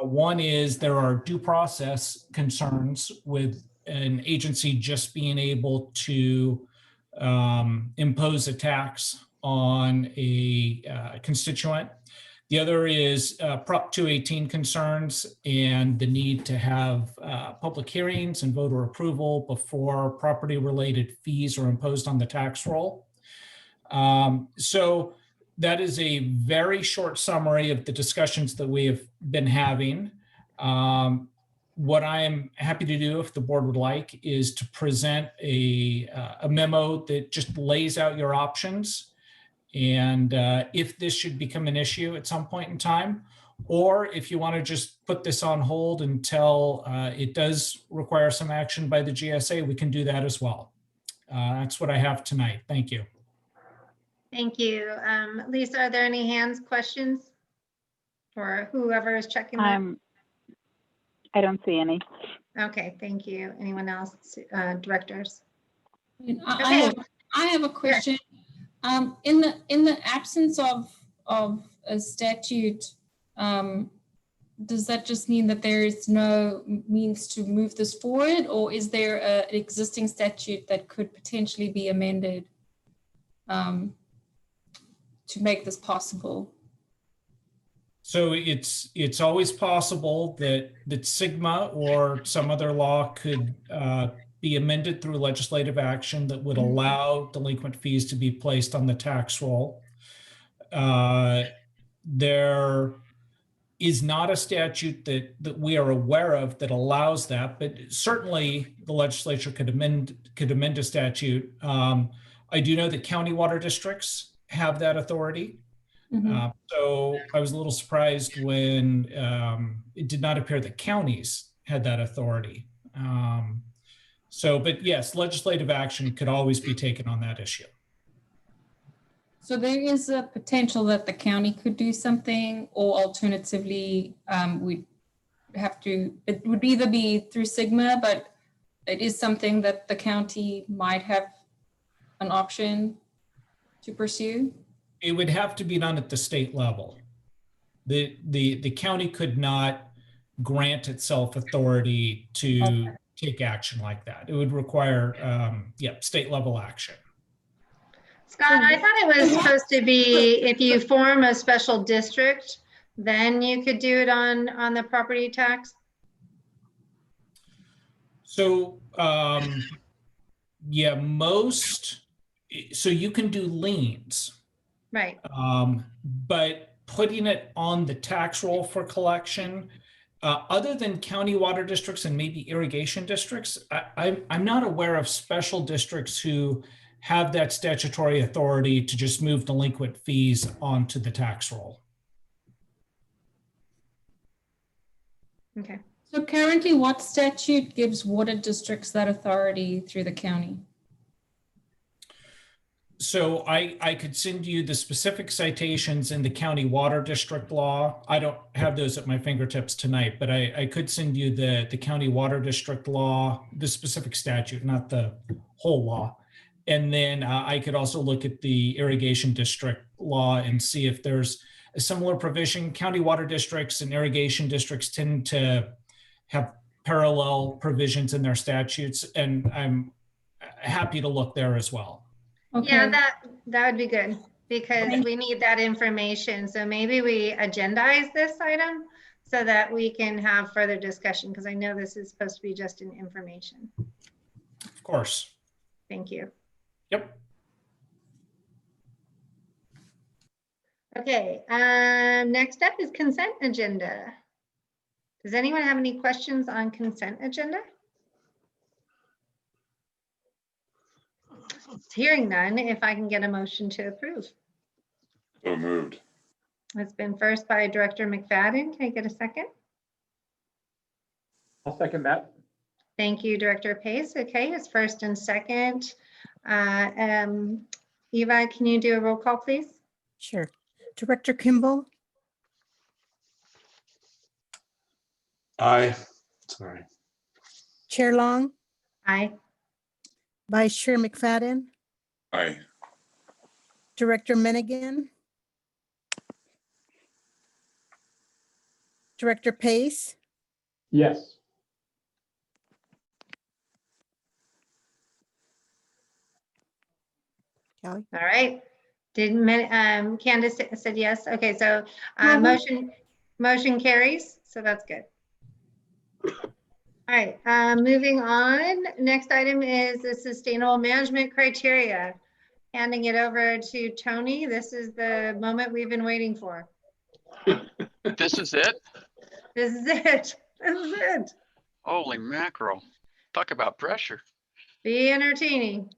One is there are due process concerns with an agency just being able to impose a tax on a constituent. The other is Prop 218 concerns and the need to have public hearings and voter approval before property-related fees are imposed on the tax roll. So that is a very short summary of the discussions that we have been having. What I am happy to do, if the board would like, is to present a memo that just lays out your options. And if this should become an issue at some point in time, or if you want to just put this on hold until it does require some action by the GSA, we can do that as well. That's what I have tonight. Thank you.
Thank you. Lisa, are there any hands, questions? Or whoever is checking that?
I don't see any.
Okay, thank you. Anyone else, directors?
I have a question. In the absence of a statute, does that just mean that there is no means to move this forward, or is there an existing statute that could potentially be amended to make this possible?
So it's always possible that SGMA or some other law could be amended through legislative action that would allow delinquent fees to be placed on the tax roll. There is not a statute that we are aware of that allows that, but certainly the legislature could amend a statute. I do know that county water districts have that authority. So I was a little surprised when it did not appear that counties had that authority. But yes, legislative action could always be taken on that issue.
So there is a potential that the county could do something, or alternatively, it would either be through SGMA, but it is something that the county might have an option to pursue.
It would have to be done at the state level. The county could not grant itself authority to take action like that. It would require, state level action.
Scott, I thought it was supposed to be if you form a special district, then you could do it on the property tax.
So, so you can do liens.
Right.
But putting it on the tax roll for collection, other than county water districts and maybe irrigation districts, I'm not aware of special districts who have that statutory authority to just move delinquent fees onto the tax roll.
Okay.
So currently, what statute gives water districts that authority through the county?
So I could send you the specific citations in the county water district law. I don't have those at my fingertips tonight, but I could send you the county water district law, the specific statute, not the whole law. And then I could also look at the irrigation district law and see if there's a similar provision. County water districts and irrigation districts tend to have parallel provisions in their statutes. And happy to look there as well.
Okay.
Yeah, that would be good because we need that information. So maybe we agendize this item so that we can have further discussion, because I know this is supposed to be just an information.
Of course.
Thank you.
Yep.
Okay, next up is consent agenda. Does anyone have any questions on consent agenda? Hearing none, if I can get a motion to approve.
So moved.
It's been first by Director McFadden. Can I get a second?
I'll second that.
Thank you, Director Pace. Okay, it's first and second. Eva, can you do a roll call, please?
Sure. Director Kimball,
Aye. Sorry.
Chair Long,
Aye.
Vice Chair McFadden,
Aye.
Director Menigan, Director Pace,
Yes.
Kelly.
All right. Candace said yes. Okay, so motion carries, so that's good. All right, moving on. Next item is the sustainable management criteria. Handing it over to Tony. This is the moment we've been waiting for.
This is it?
This is it. This is it.
Holy mackerel. Talk about pressure.
Be entertaining.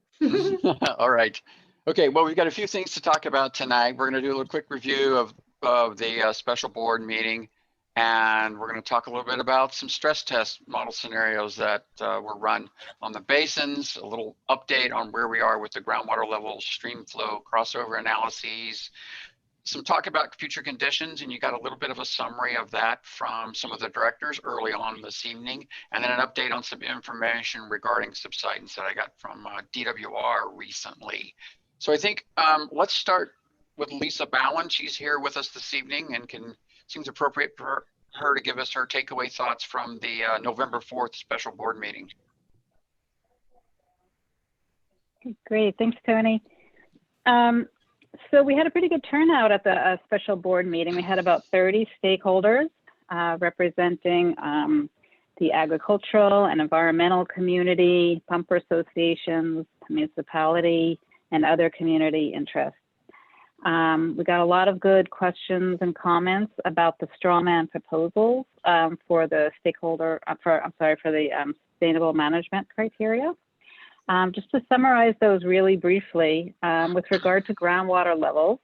All right. Okay, well, we've got a few things to talk about tonight. We're going to do a little quick review of the special board meeting, and we're going to talk a little bit about some stress test model scenarios that were run on the basins, a little update on where we are with the groundwater level, stream flow, crossover analyses, some talk about future conditions, and you got a little bit of a summary of that from some of the directors early on this evening, and then an update on some information regarding subsidence that I got from DWR recently. So I think let's start with Lisa Bowen. She's here with us this evening and seems appropriate for her to give us her takeaway thoughts from the November 4th special board meeting.
Great, thanks, Tony. So we had a pretty good turnout at the special board meeting. We had about 30 stakeholders representing the agricultural and environmental community, pumper associations, municipality, and other community interests. We got a lot of good questions and comments about the strawman proposals for the sustainable management criteria. Just to summarize those really briefly, with regard to groundwater levels,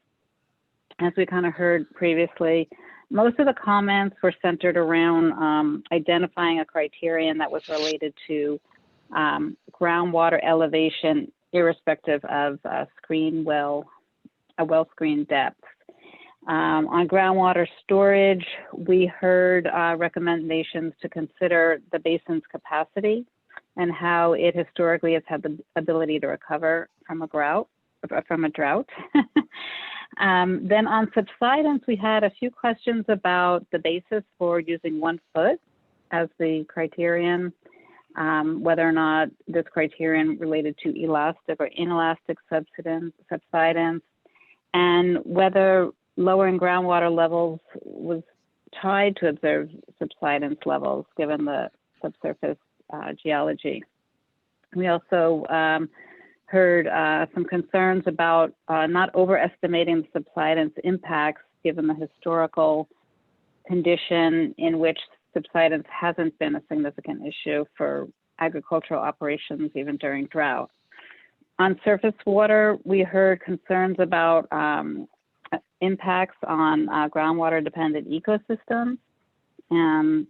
as we kind of heard previously, most of the comments were centered around identifying a criterion that was related to groundwater elevation, irrespective of well screen depth. On groundwater storage, we heard recommendations to consider the basin's capacity and how it historically has had the ability to recover from a drought. Then on subsidence, we had a few questions about the basis for using 1 foot as the criterion, whether or not this criterion related to elastic or inelastic subsidence, and whether lowering groundwater levels was tied to observed subsidence levels given the subsurface geology. We also heard some concerns about not overestimating the subsidence impacts given the historical condition in which subsidence hasn't been a significant issue for agricultural operations even during drought. On surface water, we heard concerns about impacts on groundwater dependent ecosystems. And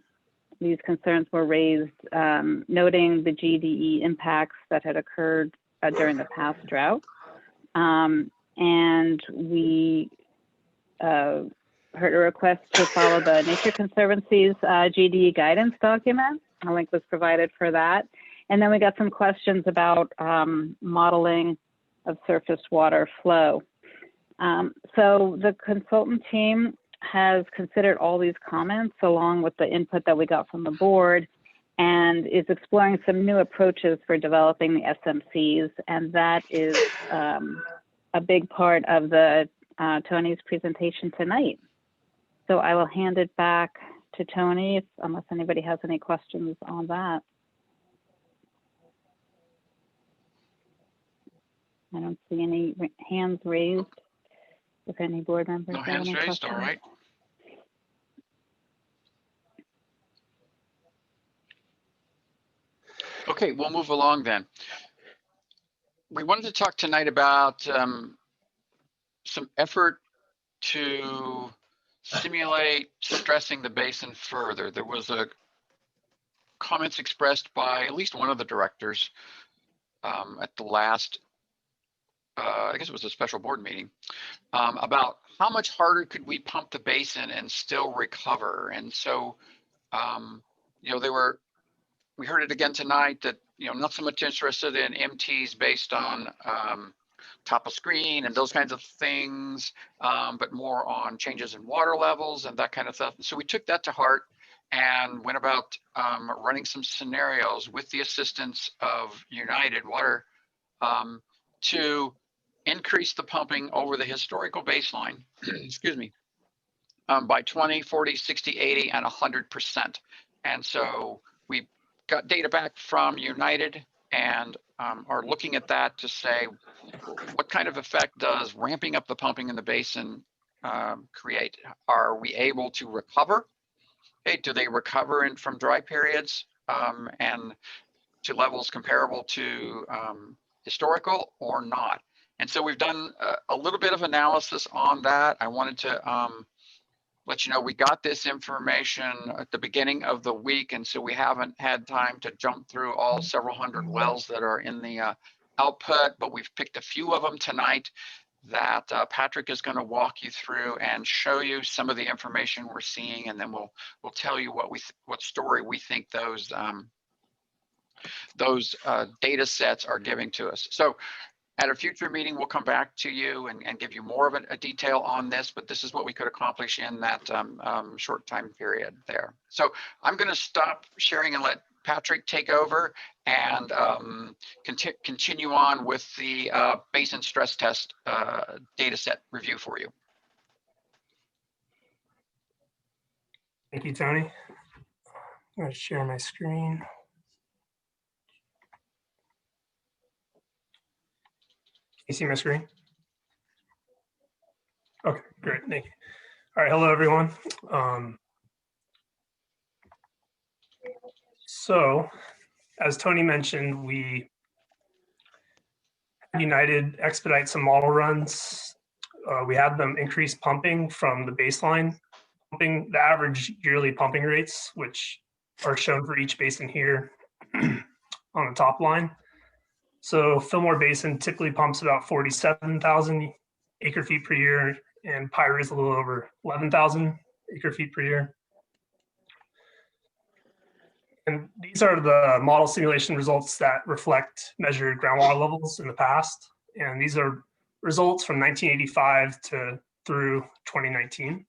these concerns were raised noting the GDE impacts that had occurred during the past drought. And we heard a request to follow the Nature Conservancy's GDE guidance document. A link was provided for that. And then we got some questions about modeling of surface water flow. So the consultant team has considered all these comments along with the input that we got from the board and is exploring some new approaches for developing the SMCs, and that is a big part of the Tony's presentation tonight. So I will hand it back to Tony, unless anybody has any questions on that. I don't see any hands raised. If any board members
No
have
hands
any
raised,
questions.
all right. Okay, we'll move along then. We wanted to talk tonight about some effort to simulate stressing the basin further. There was a comments expressed by at least one of the directors at the last, I guess it was a special board meeting, about how much harder could we pump the basin and still recover. And so, you know, we heard it again tonight that, you know, not so much interested in MTs based on top of screen and those kinds of things, but more on changes in water levels and that kind of stuff. So we took that to heart and went about running some scenarios with the assistance of United Water to increase the pumping over the historical baseline, excuse me, by 20, 40, 60, 80, and 100%. And so we got data back from United and are looking at that to say, what kind of effect does ramping up the pumping in the basin create? Are we able to recover? Hey, do they recover from dry periods and to levels comparable to historical or not? And so we've done a little bit of analysis on that. I wanted to let you know we got this information at the beginning of the week, and so we haven't had time to jump through all several hundred wells that are in the output, but we've picked a few of them tonight that Patrick is going to walk you through and show you some of the information we're seeing, and then we'll tell you what story we think those data sets are giving to us. So at a future meeting, we'll come back to you and give you more of a detail on this, but this is what we could accomplish in that short time period there. So I'm going to stop sharing and let Patrick take over and continue on with the basin stress test data set review for you.
Thank you, Tony. I'm going to share my screen. You see my screen? Okay, great, thank you. All right, hello everyone. So, as Tony mentioned, we had United expedite some model runs. We had them increase pumping from the baseline, pumping the average yearly pumping rates, which are shown for each basin here on the top line. So Fillmore Basin typically pumps about 47,000 acre feet per year, and Pyre is a little over 11,000 acre feet per year. And these are the model simulation results that reflect measured groundwater levels in the past. And these are results from 1985 through 2019.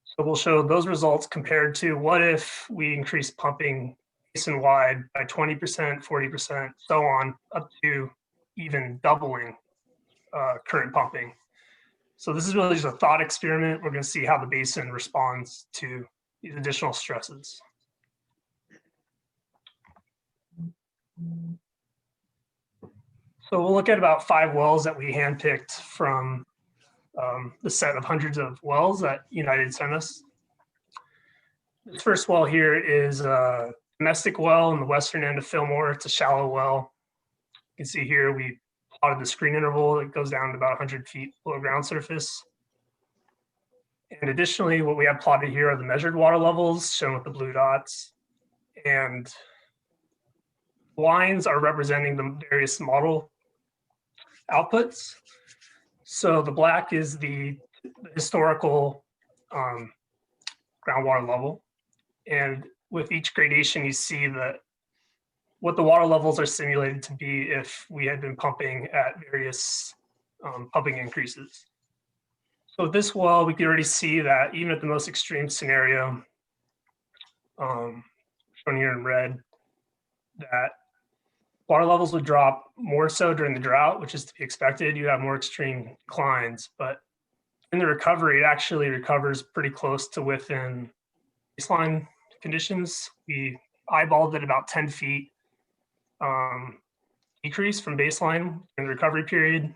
So we'll show those results compared to what if we increase pumping basin-wide by 20%, 40%, so on, up to even doubling current pumping. So this is really just a thought experiment. We're going to see how the basin responds to these additional stresses. So we'll look at about 5 wells that we handpicked from the set of hundreds of wells that United sent us. This first well here is a domestic well in the western end of Fillmore. It's a shallow well. You can see here we plotted the screen interval that goes down to about 100 feet below ground surface. And additionally, what we have plotted here are the measured water levels shown with the blue dots. And lines are representing the various model outputs. So the black is the historical groundwater level. And with each gradation, you see that what the water levels are simulated to be if we had been pumping at various pumping increases. So with this well, we can already see that even at the most extreme scenario, shown shown here in red, that water levels would drop more so during the drought, which is to be expected. You have more extreme declines, but in the recovery, it actually recovers pretty close to within baseline conditions. We eyeballed it about 10 feet decrease from baseline in the recovery period.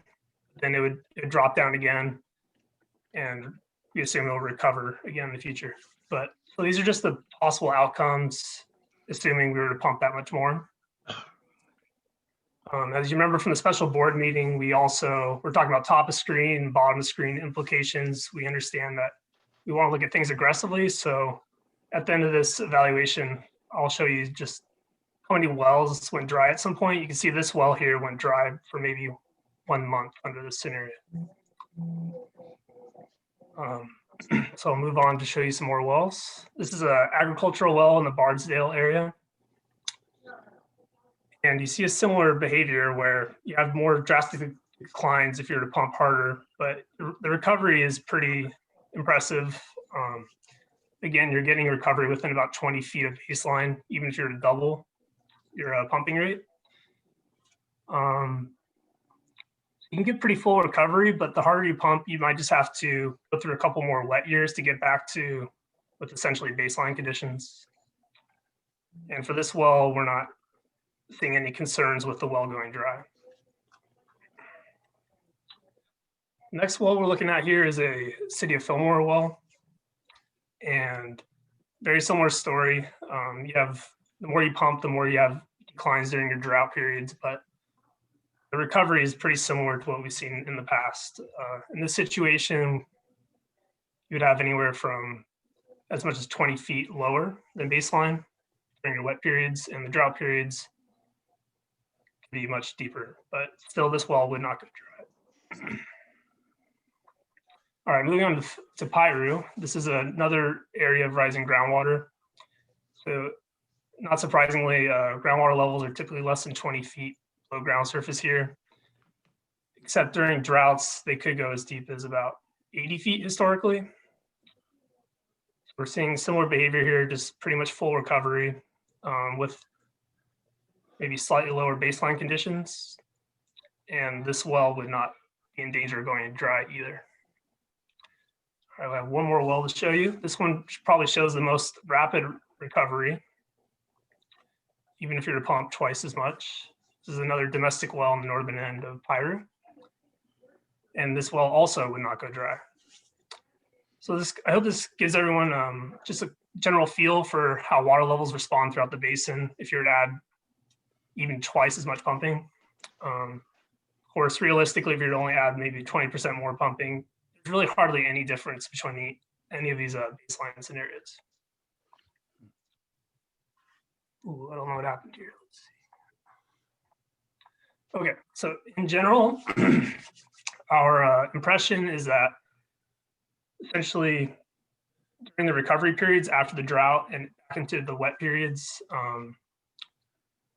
Then it would drop down again, and we assume it'll recover again in the future. But so these are just the possible outcomes, assuming we were to pump that much more. As you remember from the special board meeting, we're talking about top of screen, bottom of screen implications. We understand that we want to look at things aggressively. So at the end of this evaluation, I'll show you just how many wells went dry at some point. You can see this well here went dry for maybe 1 month under this scenario. So I'll move on to show you some more wells. This is an agricultural well in the Bardsdale area. And you see a similar behavior where you have more drastic declines if you're to pump harder, but the recovery is pretty impressive. Again, you're getting recovery within about 20 feet of baseline, even if you're to double your pumping rate. You can get pretty full recovery, but the harder you pump, you might just have to go through a couple more wet years to get back to with essentially baseline conditions. And for this well, we're not seeing any concerns with the well going dry. Next well we're looking at here is a City of Fillmore well, and very similar story. You have, the more you pump, the more you have declines during your drought periods, but the recovery is pretty similar to what we've seen in the past. In this situation, you would have anywhere from as much as 20 feet lower than baseline during your wet periods, and the drought periods could be much deeper, but still this well would not go dry. All right, moving on to Piru. This is another area of rising groundwater. So not surprisingly, groundwater levels are typically less than 20 feet below ground surface here, except during droughts, they could go as deep as about 80 feet historically. So we're seeing similar behavior here, just pretty much full recovery with maybe slightly lower baseline conditions. And this well would not be in danger of going dry either. All right, I have one more well to show you. This one probably shows the most rapid recovery, even if you're to pump twice as much. This is another domestic well on the northern end of Piru. And this well also would not go dry. So I hope this gives everyone just a general feel for how water levels respond throughout the basin if you were to add even twice as much pumping. Of course, realistically, if you were to only add maybe 20% more pumping, there's really hardly any difference between any of these baseline scenarios. Ooh, I don't know what happened here. Let's see. Okay, so in general, our impression is that essentially during the recovery periods after the drought and back into the wet periods,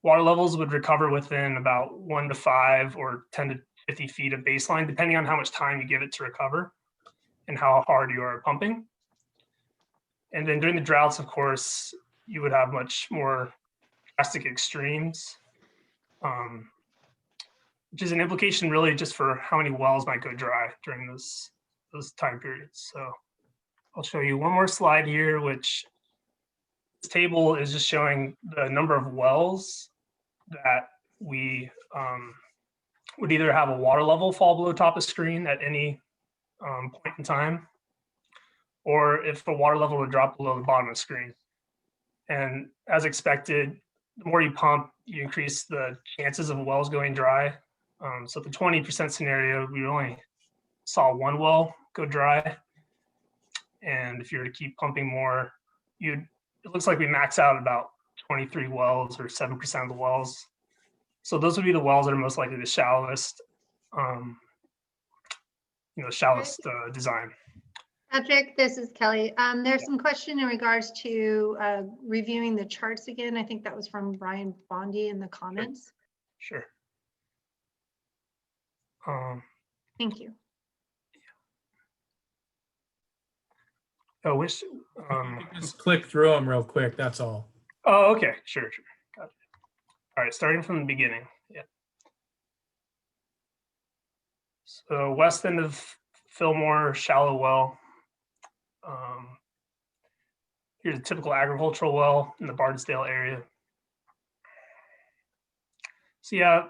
water levels would recover within about 1 to 5 or 10 to 50 feet of baseline, depending on how much time you give it to recover and how hard you are pumping. And then during the droughts, of course, you would have much more drastic extremes, which is an implication really just for how many wells might go dry during those time periods. So I'll show you one more slide here, which this table is just showing the number of wells that we would either have a water level fall below top of screen at any point in time, or if the water level would drop below the bottom of the screen. And as expected, the more you pump, you increase the chances of wells going dry. So the 20% scenario, we only saw one well go dry. And if you were to keep pumping more, it looks like we max out about 23 wells or 7% of the wells. So those would be the wells that are most likely the shallowest, design.
Patrick, this is Kelly. There's some question in regards to reviewing the charts again. I think that was from Brian Bondi in the comments.
Sure.
Thank you.
Oh,
just click through them real quick. That's all.
Oh, okay, sure. Got it. All right, starting from the beginning. Yeah. So west end of Fillmore, shallow well. Here's a typical agricultural well in the Bardesdale area. So yeah,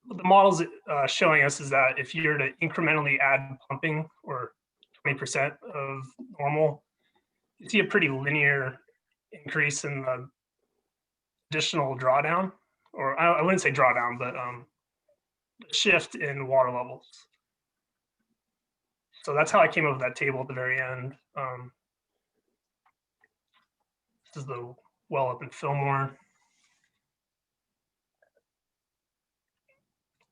what the model's showing us is that if you're to incrementally add pumping, or 20% of normal, you see a pretty linear increase in the additional drawdown, or I wouldn't say drawdown, but shift in water levels. So that's how I came up with that table at the very end. This is the well up in Fillmore.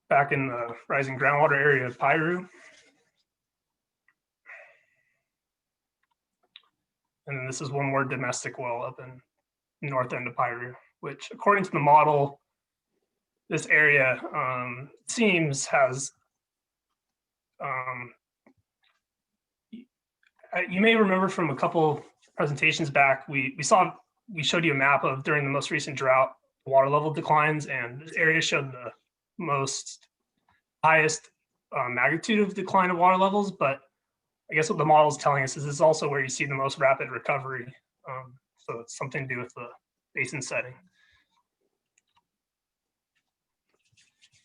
Back in the rising groundwater area of Piru. And then this is one more domestic well up in north end of Piru, which according to the model, this area seems has, you may remember from a couple presentations back, we showed you a map of during the most recent drought, water level declines, and this area showed the highest magnitude of decline of water levels, but I guess what the model is telling us is this is also where you see the most rapid recovery. So it's something to do with the basin setting.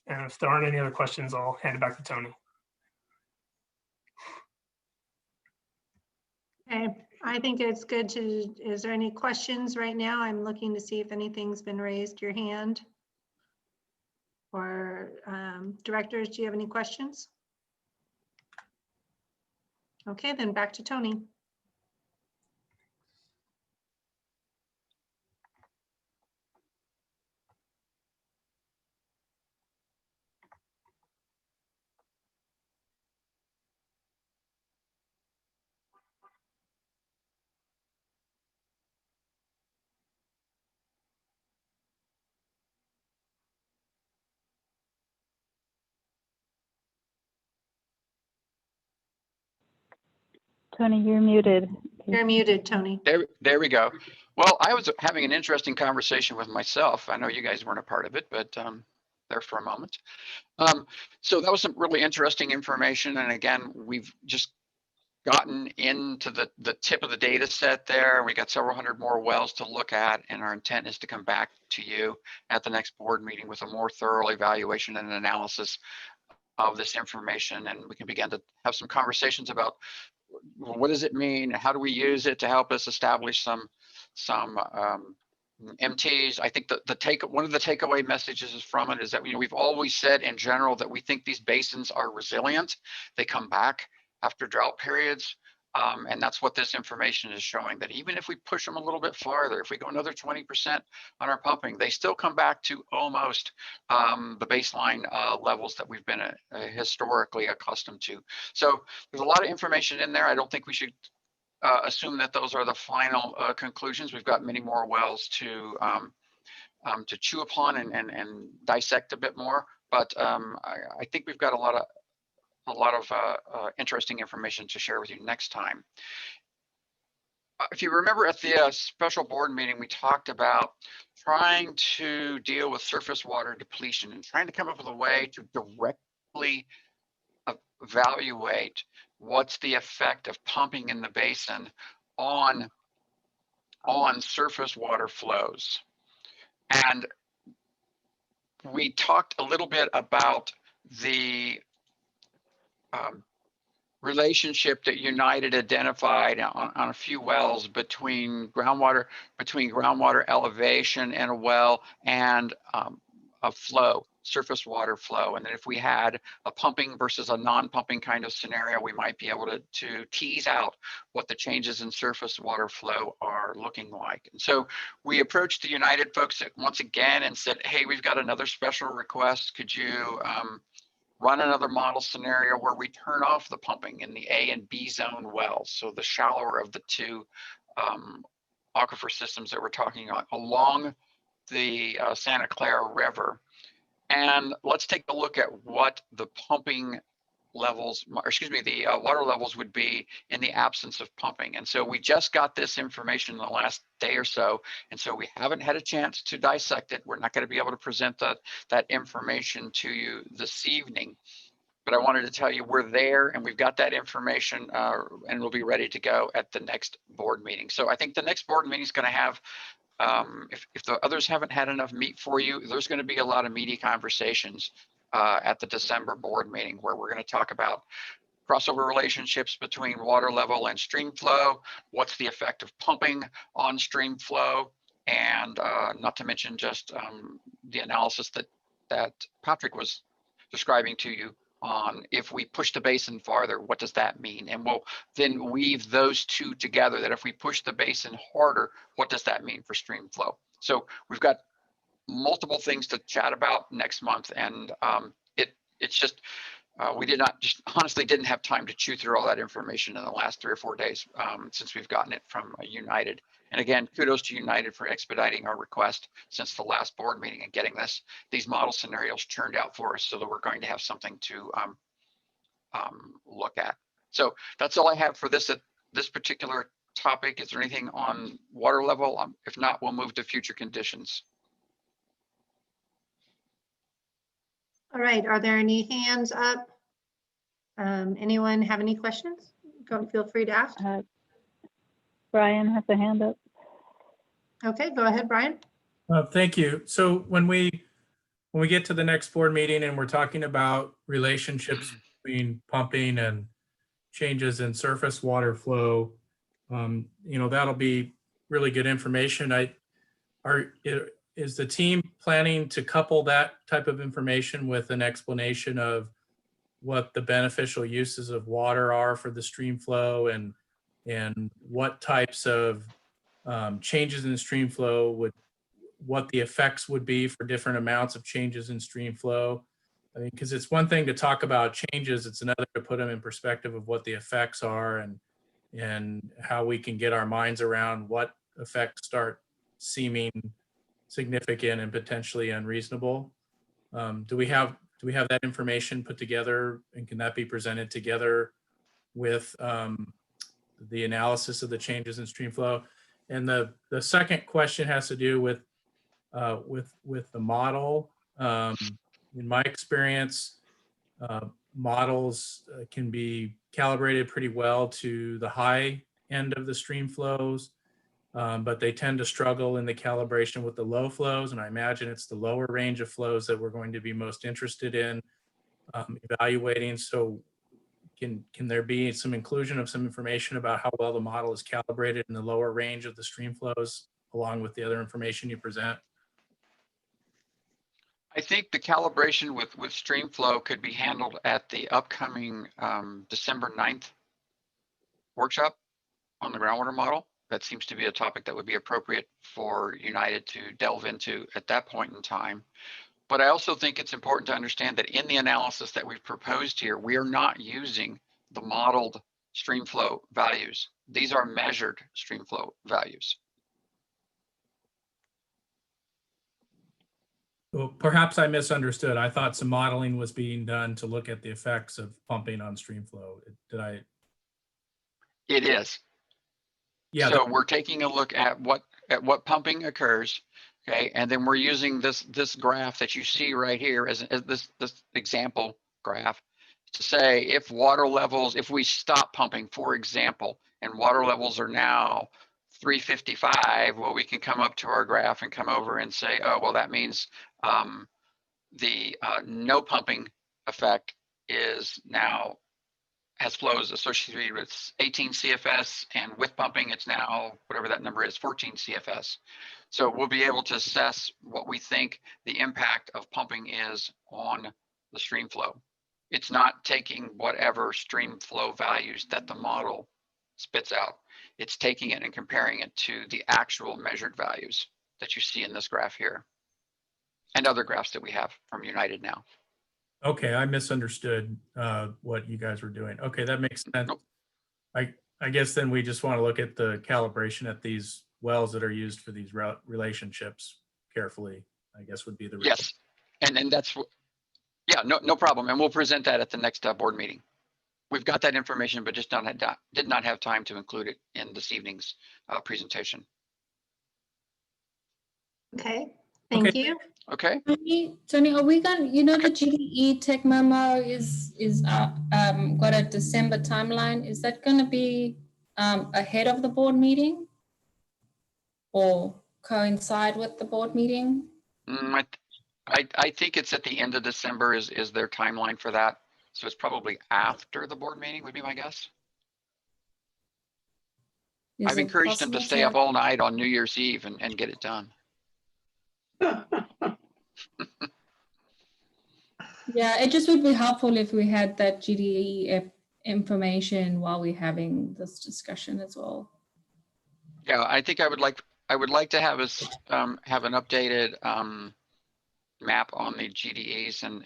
And if there aren't any other questions, I'll hand it back to Tony.
Okay, I think it's good to, is there any questions right now? I'm looking to see if anything's been raised, your hand. Or directors, do you have any questions? Okay, then back to Tony.
Tony, you're muted.
You're muted, Tony.
There we go. Well, I was having an interesting conversation with myself. I know you guys weren't a part of it, but there for a moment. So that was some really interesting information. And again, we've just gotten into the tip of the data set there. We got several hundred more wells to look at, and our intent is to come back to you at the next board meeting with a more thorough evaluation and analysis of this information, and we can begin to have some conversations about what does it mean, how do we use it to help us establish some MTs. I think one of the takeaway messages from it is that we've always said in general that we think these basins are resilient. They come back after drought periods. And that's what this information is showing, that even if we push them a little bit farther, if we go another 20% on our pumping, they still come back to almost the baseline levels that we've been historically accustomed to. So there's a lot of information in there. I don't think we should assume that those are the final conclusions. We've got many more wells to chew upon and dissect a bit more. But I think we've got a lot of interesting information to share with you next time. If you remember at the special board meeting, we talked about trying to deal with surface water depletion and trying to come up with a way to directly evaluate what's the effect of pumping in the basin on surface water flows. And we talked a little bit about the relationship that United identified on a few wells between groundwater elevation in a well and a flow, surface water flow. And then if we had a pumping versus a non-pumping kind of scenario, we might be able to tease out what the changes in surface water flow are looking like. And so we approached the United folks once again and said, hey, we've got another special request. Could you run another model scenario where we turn off the pumping in the A and B zone wells, so the shallower of the two aquifer systems that we're talking about along the Santa Clara River. And let's take a look at what the pumping levels, or excuse me, the water levels would be in the absence of pumping. And so we just got this information in the last day or so. And so we haven't had a chance to dissect it. We're not going to be able to present that information to you this evening. But I wanted to tell you we're there and we've got that information and we'll be ready to go at the next board meeting. So I think the next board meeting is going to have, if the others haven't had enough meat for you, there's going to be a lot of meaty conversations at the December board meeting where we're going to talk about crossover relationships between water level and stream flow, what's the effect of pumping on stream flow, and not to mention just the analysis that Patrick was describing to you on if we push the basin farther, what does that mean? And we'll then weave those two together, that if we push the basin harder, what does that mean for stream flow? So we've got multiple things to chat about next month. And it's just, we honestly didn't have time to chew through all that information in the last 3 or 4 days since we've gotten it from United. And again, kudos to United for expediting our request since the last board meeting and getting these model scenarios churned out for us so that we're going to have something to look at. So that's all I have for this particular topic. Is there anything on water level? If not, we'll move to future conditions.
All right, are there any hands up? Anyone have any questions? Feel free to ask.
Brian has a hand up.
Okay, go ahead, Brian.
Thank you. So when we get to the next board meeting and we're talking about relationships between pumping and changes in surface water flow, that'll be really good information. Is the team planning to couple that type of information with an explanation of what the beneficial uses of water are for the stream flow and what types of changes in stream flow what the effects would be for different amounts of changes in stream flow? I mean, because it's one thing to talk about changes, it's another to put them in perspective of what the effects are and how we can get our minds around what effects start seeming significant and potentially unreasonable. Do we have that information put together, and can that be presented together with the analysis of the changes in stream flow? And the second question has to do with the model. In my experience, models can be calibrated pretty well to the high end of the stream flows, but they tend to struggle in the calibration with the low flows. And I imagine it's the lower range of flows that we're going to be most interested in evaluating. So can there be some inclusion of some information about how well the model is calibrated in the lower range of the stream flows, along with the other information you present?
I think the calibration with stream flow could be handled at the upcoming December 9th workshop on the groundwater model. That seems to be a topic that would be appropriate for United to delve into at that point in time. But I also think it's important to understand that in the analysis that we've proposed here, we are not using the modeled stream flow values. These are measured stream flow values.
Well, perhaps I misunderstood. I thought some modeling was being done to look at the effects of pumping on stream flow. Did I?
It is. Yeah. So we're taking a look at what pumping occurs, okay, and then we're using this graph that you see right here as this example graph to say if water levels, if we stop pumping, for example, and water levels are now 355, well, we can come up to our graph and come over and say, oh, well, that means the no pumping effect is now has flows associated with 18 CFS, and with pumping, it's now whatever that number is, 14 CFS. So we'll be able to assess what we think the impact of pumping is on the stream flow. It's not taking whatever stream flow values that the model spits out. It's taking it and comparing it to the actual measured values that you see in this graph here and other graphs that we have from United now.
Okay, I misunderstood what you guys were doing. Okay, that makes sense.
Nope.
I guess then we just want to look at the calibration at these wells that are used for these relationships carefully, I guess would be the reason.
Yes, and that's what, Yeah, no problem. And we'll present that at the next board meeting. We've got that information, but just did not have time to include it in this evening's presentation.
Okay, thank you.
Okay.
Tony, are we going, the GDE tech memo is got a December timeline. Is that going to be ahead of the board meeting or coincide with the board meeting?
I think it's at the end of December is their timeline for that. So it's probably after the board meeting would be my guess. I've encouraged them to stay up all night on New Year's Eve and get it done.
Yeah, it just would be helpful if we had that GDE information while we're having this discussion as well.
Yeah, I think I would like to have us have an updated map on the GDEs and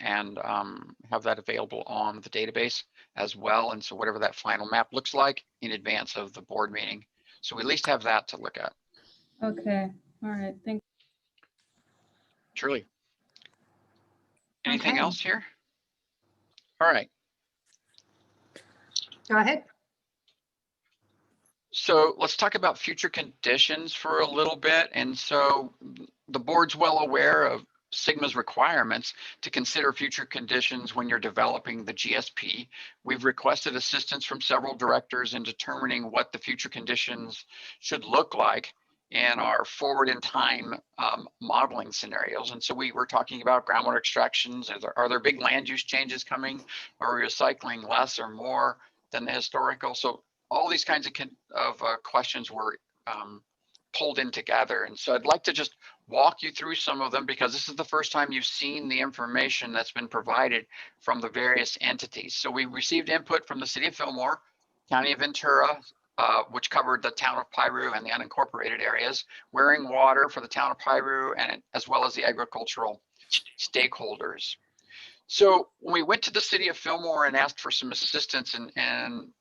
have that available on the database as well. And so whatever that final map looks like in advance of the board meeting. So we at least have that to look at.
Okay, all right, thank you.
Truly. Anything else here? All right.
Go ahead.
So let's talk about future conditions for a little bit. And so the board's well aware of Sigma's requirements to consider future conditions when you're developing the GSP. We've requested assistance from several directors in determining what the future conditions should look like in our forward in time modeling scenarios. And so we were talking about groundwater extractions. Are there big land use changes coming? Are we recycling less or more than the historical? So all these kinds of questions were pulled in together. And so I'd like to just walk you through some of them because this is the first time you've seen the information that's been provided from the various entities. So we received input from the City of Fillmore, County of Ventura, which covered the town of Piru and the unincorporated areas, Waring Water for the town of Piru, and as well as the agricultural stakeholders. So when we went to the City of Fillmore and asked for some assistance and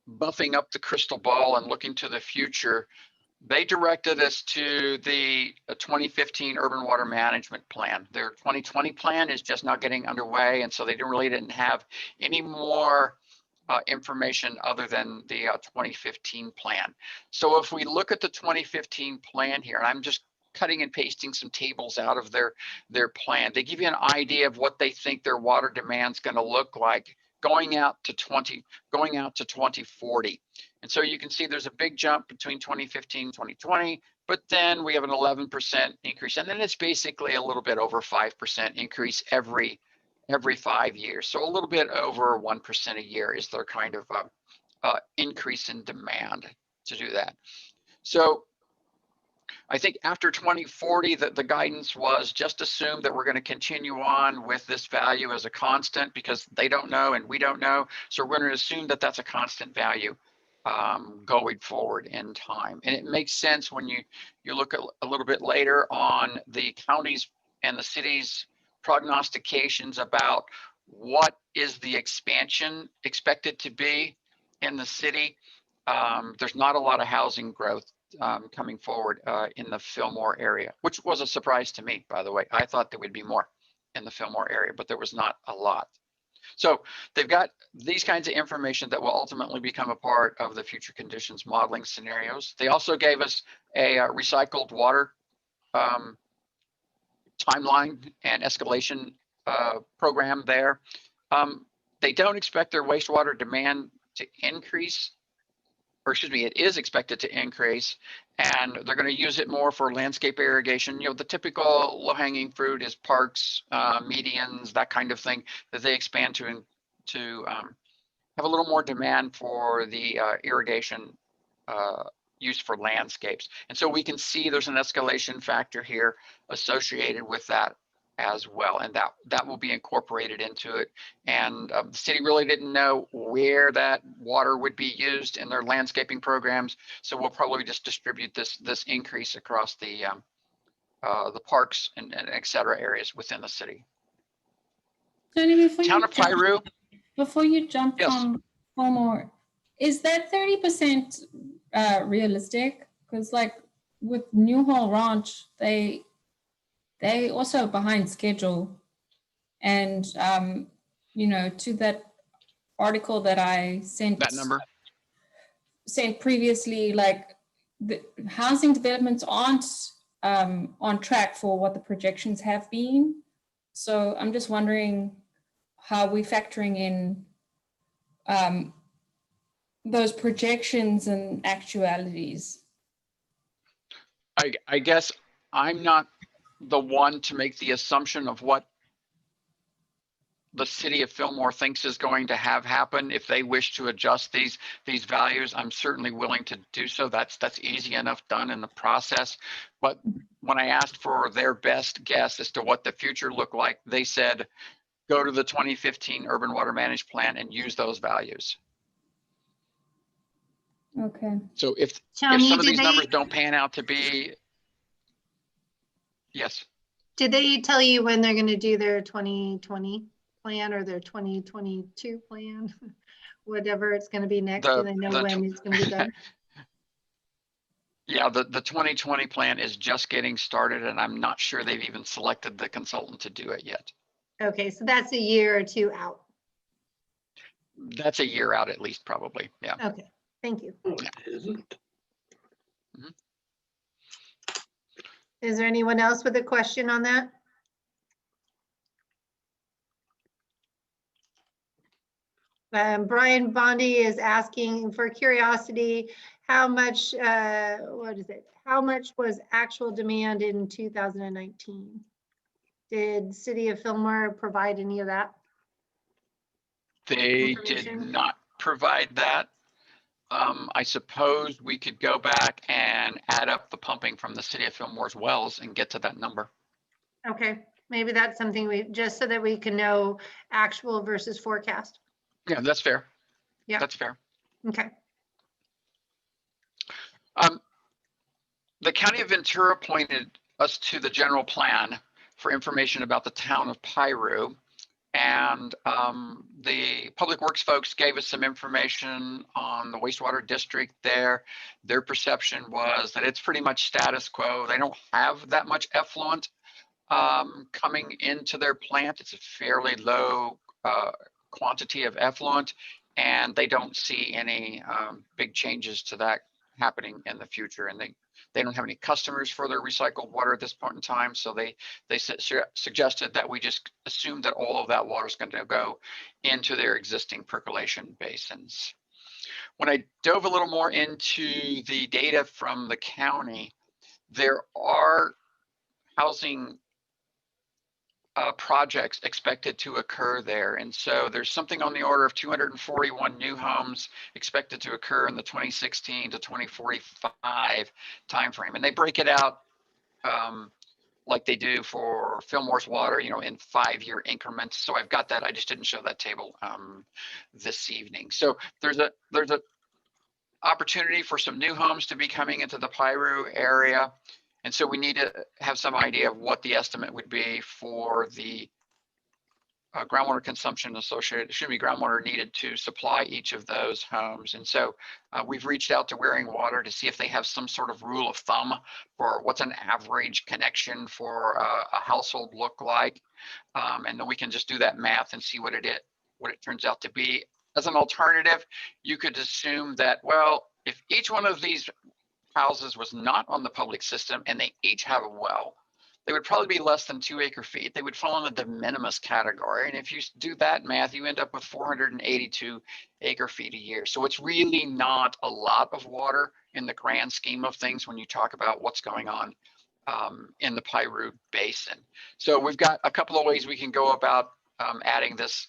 buffing up the crystal ball and looking to the future, they directed us to the 2015 Urban Water Management Plan. Their 2020 plan is just now getting underway, and so they didn't have any more information other than the 2015 plan. So if we look at the 2015 plan here, and I'm just cutting and pasting some tables out of their plan, they give you an idea of what they think their water demand is going to look like going out to 2040. And so you can see there's a big jump between 2015 and 2020, but then we have an 11% increase. And then it's basically a little bit over 5% increase every 5 years. So a little bit over 1% a year is their kind of increase in demand to do that. So I think after 2040, the guidance was just assume that we're going to continue on with this value as a constant because they don't know and we don't know. So we're going to assume that that's a constant value going forward in time. And it makes sense when you look at a little bit later on the counties and the cities prognostications about what is the expansion expected to be in the city. There's not a lot of housing growth coming forward in the Fillmore area, which was a surprise to me, by the way. I thought there would be more in the Fillmore area, but there was not a lot. So they've got these kinds of information that will ultimately become a part of the future conditions modeling scenarios. They also gave us a recycled water timeline and escalation program there. They don't expect their wastewater demand to increase, or excuse me, it is expected to increase, and they're going to use it more for landscape irrigation. You know, the typical low-hanging fruit is parks, medians, that kind of thing that they expand to have a little more demand for the irrigation use for landscapes. And so we can see there's an escalation factor here associated with that as well, and that will be incorporated into it. And the city really didn't know where that water would be used in their landscaping programs, so we'll probably just distribute this increase across the parks and et cetera areas within the city.
Tony, before you jump
Yes.
from Fillmore, is that 30% realistic? Because like with Newhall Ranch, they also behind schedule. And, to that article that I sent.
That number?
Sent previously, like the housing developments aren't on track for what the projections have been. So I'm just wondering how we're factoring in those projections and actualities.
I guess I'm not the one to make the assumption of what the city of Fillmore thinks is going to have happen. If they wish to adjust these values, I'm certainly willing to do so. That's easy enough done in the process. But when I asked for their best guess as to what the future looked like, they said, go to the 2015 Urban Water Management Plan and use those values.
Okay.
So if
Tony,
some of these numbers don't pan out to be, yes.
Did they tell you when they're going to do their 2020 plan or their 2022 plan? Whatever it's going to be next, do they know when it's going to be done?
Yeah, the 2020 plan is just getting started, and I'm not sure they've even selected the consultant to do it yet.
Okay, so that's a year or two out.
That's a year out at least, probably. Yeah.
Okay, thank you. Is there anyone else with a question on that? Brian Bondi is asking, for curiosity, how much, how much was actual demand in 2019? Did City of Fillmore provide any of that?
They did not provide that. I suppose we could go back and add up the pumping from the City of Fillmore's wells and get to that number.
Okay, maybe that's something just so that we can know actual versus forecast.
Yeah, that's fair.
Yeah,
that's fair.
Okay.
The County of Ventura pointed us to the general plan for information about the town of Piru. And the Public Works folks gave us some information on the wastewater district there. Their perception was that it's pretty much status quo. They don't have that much effluent coming into their plant. It's a fairly low quantity of effluent, and they don't see any big changes to that happening in the future. And they don't have any customers for their recycled water at this point in time. So they suggested that we just assume that all of that water is going to go into their existing percolation basins. When I dove a little more into the data from the county, there are housing projects expected to occur there. And so there's something on the order of 241 new homes expected to occur in the 2016 to 2045 timeframe. And they break it out like they do for Fillmore's water, in 5-year increments. So I've got that. I just didn't show that table this evening. So there's a opportunity for some new homes to be coming into the Piru area. And so we need to have some idea of what the estimate would be for the groundwater consumption associated, groundwater needed to supply each of those homes. And so we've reached out to Wearing Water to see if they have some sort of rule of thumb for what's an average connection for a household look like. And then we can just do that math and see what it turns out to be. As an alternative, you could assume that, well, if each one of these houses was not on the public system and they each have a well, they would probably be less than 2 acre feet. They would fall in the de minimis category. And if you do that math, you end up with 482 acre feet a year. So it's really not a lot of water in the grand scheme of things when you talk about what's going on in the Piru Basin. So we've got a couple of ways we can go about adding this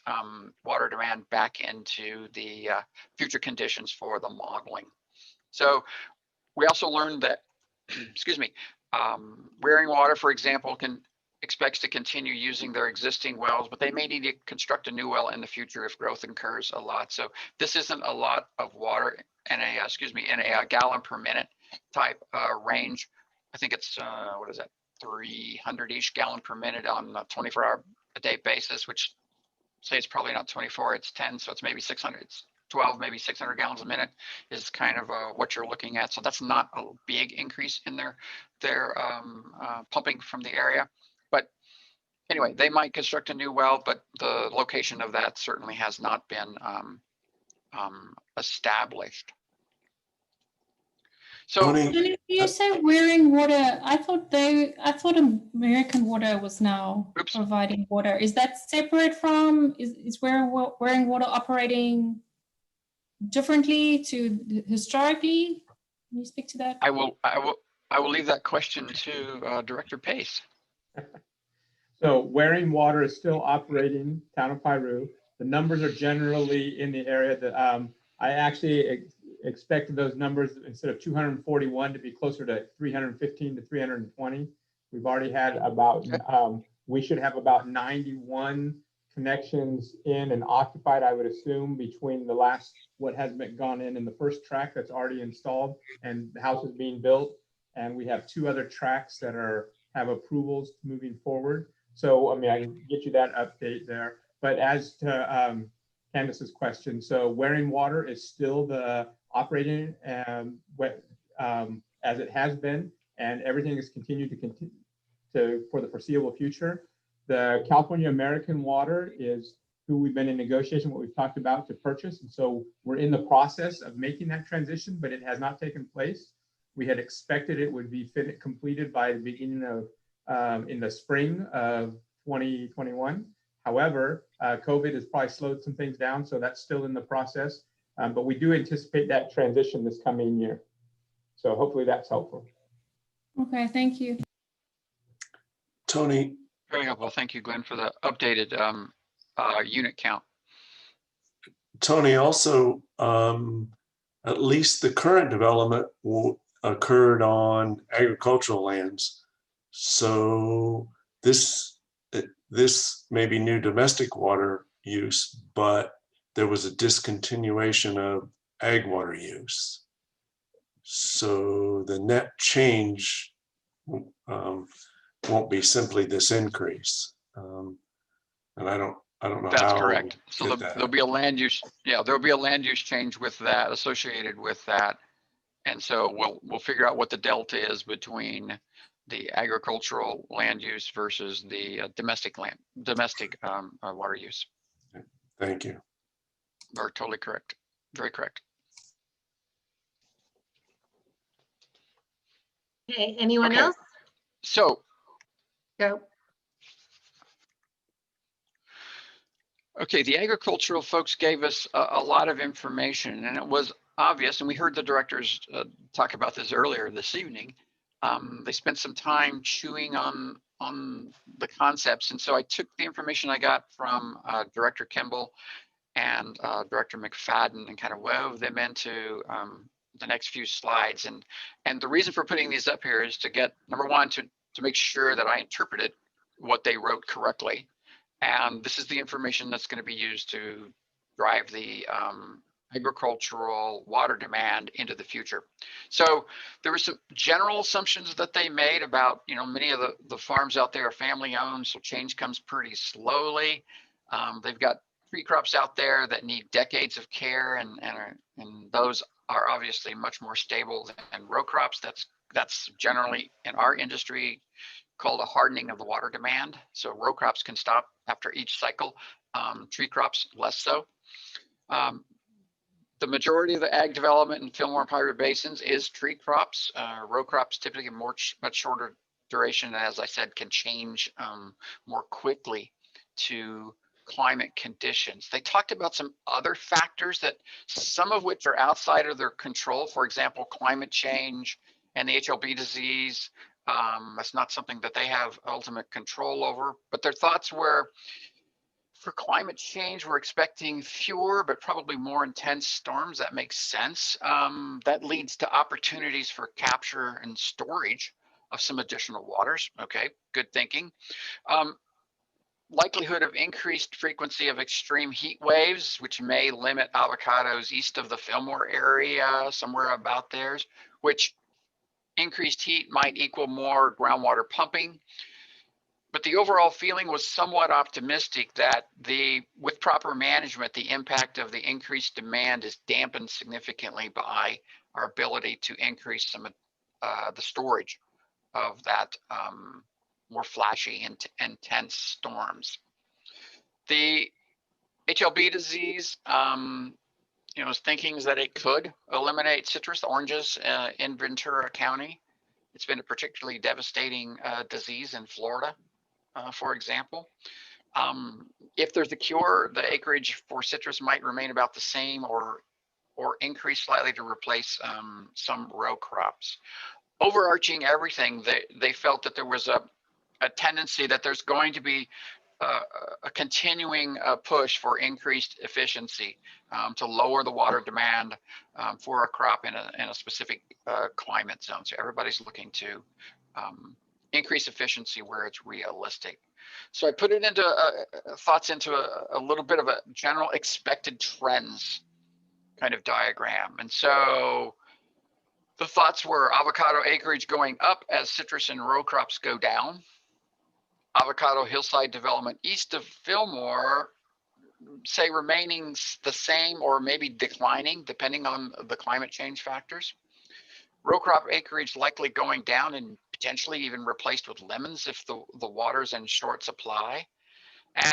water demand back into the future conditions for the modeling. So we also learned that, Wearing Water, for example, expects to continue using their existing wells, but they may need to construct a new well in the future if growth occurs a lot. So this isn't a lot of water in a gallon per minute type range. I think it's 300-ish gallon per minute on a 24-hour a day basis, which say it's probably not 24, it's 10, so it's maybe 600. It's 12, maybe 600 gallons a minute is kind of what you're looking at. So that's not a big increase in their pumping from the area. But anyway, they might construct a new well, but the location of that certainly has not been established. So
Tony,
you say Wearing Water, I thought American Water was now providing water. Is that separate from, is Wearing Water operating differently to historically? Can you speak to that?
I will leave that question to Director Pace.
So Wearing Water is still operating, town of Piru. The numbers are generally in the area that I actually expected those numbers, instead of 241, to be closer to 315 to 320. We've already had about, we should have about 91 connections in and occupied, I would assume, between the last, what has been gone in the first track that's already installed and the house is being built. And we have 2 other tracks that have approvals moving forward. So, I mean, I can get you that update there. But as to Candace's question, so Wearing Water is still the operating as it has been, and everything is continued to for the foreseeable future. The California American Water is who we've been in negotiation, what we've talked about, to purchase. And so we're in the process of making that transition, but it has not taken place. We had expected it would be completed by the beginning of in the spring of 2021. However, COVID has probably slowed some things down, so that's still in the process. But we do anticipate that transition this coming year. So hopefully that's helpful.
Okay, thank you.
Tony.
Very helpful. Thank you, Glenn, for the updated unit count.
Tony, also, at least the current development occurred on agricultural lands. So this may be new domestic water use, but there was a discontinuation of ag water use. So the net change won't be simply this increase. And I don't know
That's
how.
correct. So there'll be a land use, there'll be a land use change with that, associated with that. And so we'll figure out what the delta is between the agricultural land use versus the domestic water use.
Thank you.
You're totally correct. Very correct.
Okay, anyone else?
So
go.
Okay, the agricultural folks gave us a lot of information, and it was obvious, and we heard the directors talk about this earlier this evening. They spent some time chewing on the concepts, and so I took the information I got from Director Kimball and Director McFadden and kind of wove them into the next few slides. And the reason for putting these up here is to get, number one, to make sure that I interpreted what they wrote correctly. And this is the information that's going to be used to drive the agricultural water demand into the future. So there were some general assumptions that they made about, many of the farms out there are family owned, so change comes pretty slowly. They've got tree crops out there that need decades of care, and those are obviously much more stable than row crops. That's generally in our industry called a hardening of the water demand. So row crops can stop after each cycle, tree crops less so. The majority of the ag development in Fillmore and Piru basins is tree crops. Row crops typically much shorter duration, and as I said, can change more quickly to climate conditions. They talked about some other factors that some of which are outside of their control. For example, climate change and the HLB disease. That's not something that they have ultimate control over, but their thoughts were, for climate change, we're expecting fewer but probably more intense storms. That makes sense. That leads to opportunities for capture and storage of some additional waters. Okay, good thinking. Likelihood of increased frequency of extreme heat waves, which may limit avocados east of the Fillmore area, somewhere about there, which increased heat might equal more groundwater pumping. But the overall feeling was somewhat optimistic that with proper management, the impact of the increased demand is dampened significantly by our ability to increase some of the storage of that more flashy and intense storms. The HLB disease, is thinking that it could eliminate citrus oranges in Ventura County. It's been a particularly devastating disease in Florida, for example. If there's a cure, the acreage for citrus might remain about the same or increase slightly to replace some row crops. Overarching everything, they felt that there was a tendency that there's going to be a continuing push for increased efficiency to lower the water demand for a crop in a specific climate zone. So everybody's looking to increase efficiency where it's realistic. So I put it into thoughts into a little bit of a general expected trends kind of diagram. And so the thoughts were avocado acreage going up as citrus and row crops go down. Avocado hillside development east of Fillmore, say remaining the same or maybe declining depending on the climate change factors. Row crop acreage likely going down and potentially even replaced with lemons if the water's in short supply.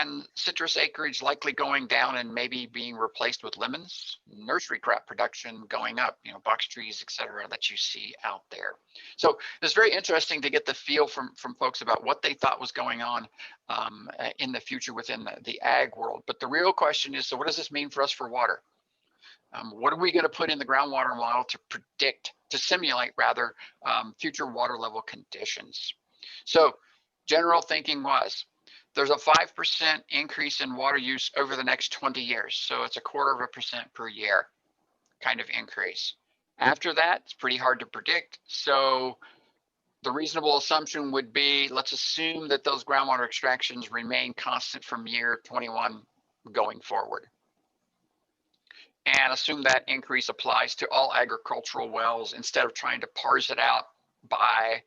And citrus acreage likely going down and maybe being replaced with lemons. Nursery crop production going up, box trees, et cetera, that you see out there. So it's very interesting to get the feel from folks about what they thought was going on in the future within the ag world. But the real question is, so what does this mean for us for water? What are we going to put in the groundwater model to predict, to simulate rather, future water level conditions? So general thinking was, there's a 5% increase in water use over the next 20 years. So it's 0.25% per year kind of increase. After that, it's pretty hard to predict. So the reasonable assumption would be, let's assume that those groundwater extractions remain constant from year 21 going forward. And assume that increase applies to all agricultural wells instead of trying to parse it out by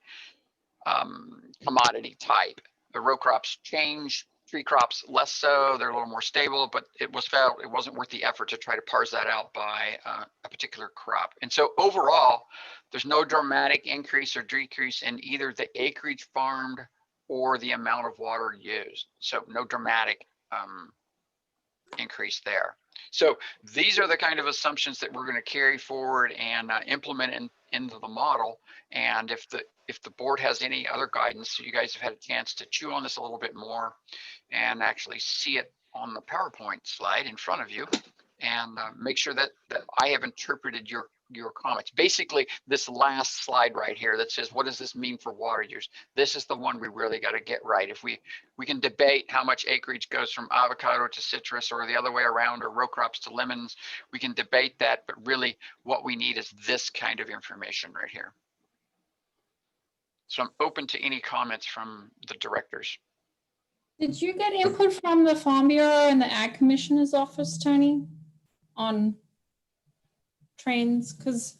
commodity type. The row crops change, tree crops less so, they're a little more stable, but it was felt it wasn't worth the effort to try to parse that out by a particular crop. And so overall, there's no dramatic increase or decrease in either the acreage farmed or the amount of water used. So no dramatic increase there. So these are the kind of assumptions that we're going to carry forward and implement into the model. And if the board has any other guidance, so you guys have had a chance to chew on this a little bit more and actually see it on the PowerPoint slide in front of you, and make sure that I have interpreted your comments. Basically, this last slide right here that says, what does this mean for water use? This is the one we really got to get right. If we can debate how much acreage goes from avocado to citrus or the other way around, or row crops to lemons, we can debate that, but really what we need is this kind of information right here. So I'm open to any comments from the directors.
Did you get input from the Farm Bureau and the Ag Commissioner's office, Tony, on trends? Because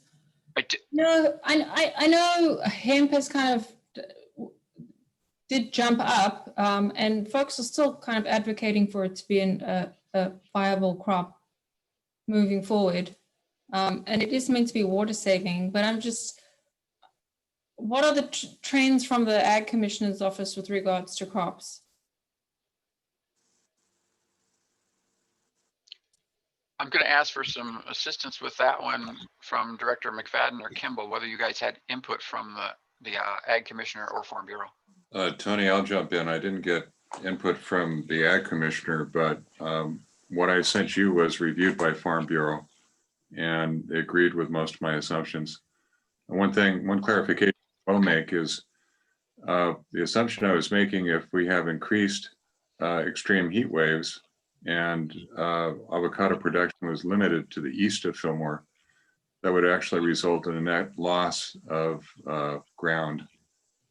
I know hemp has kind of did jump up, and folks are still kind of advocating for it to be a viable crop moving forward. And it is meant to be water saving, but I'm just, what are the trends from the Ag Commissioner's office with regards to crops?
I'm going to ask for some assistance with that one from Director McFadden or Kimball, whether you guys had input from the Ag Commissioner or Farm Bureau.
Tony, I'll jump in. I didn't get input from the Ag Commissioner, but what I sent you was reviewed by Farm Bureau, and they agreed with most of my assumptions. And one clarification I'll make is the assumption I was making, if we have increased extreme heat waves and avocado production was limited to the east of Fillmore, that would actually result in a net loss of ground,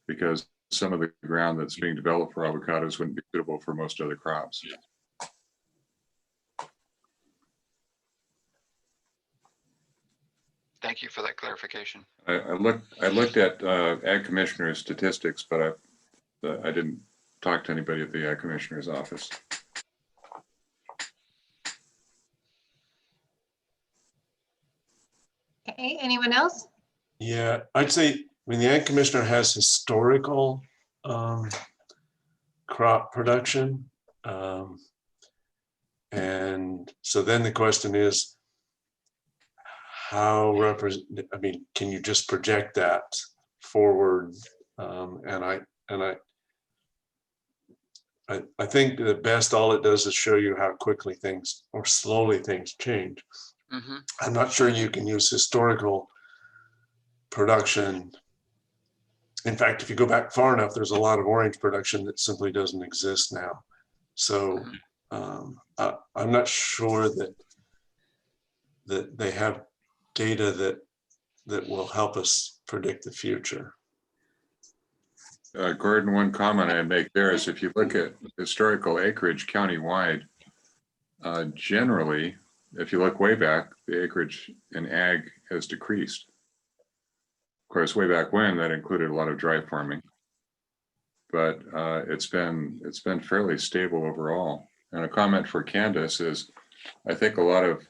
because some of the ground that's being developed for avocados wouldn't be suitable for most other crops.
Thank you for that clarification.
I looked at Ag Commissioner's statistics, but I didn't talk to anybody at the Ag Commissioner's office.
Okay, anyone else?
Yeah, I'd say, the Ag Commissioner has historical crop production. And so then the question is, can you just project that forward? I think at best all it does is show you how quickly things or slowly things change.
Mm-hmm.
I'm not sure you can use historical production. In fact, if you go back far enough, there's a lot of orange production that simply doesn't exist now. So I'm not sure that they have data that will help us predict the future.
Gordon, one comment I make there is if you look at historical acreage countywide, generally, if you look way back, the acreage in ag has decreased. Of course, way back when, that included a lot of dry farming, but it's been fairly stable overall. And a comment for Candace is, I think a lot of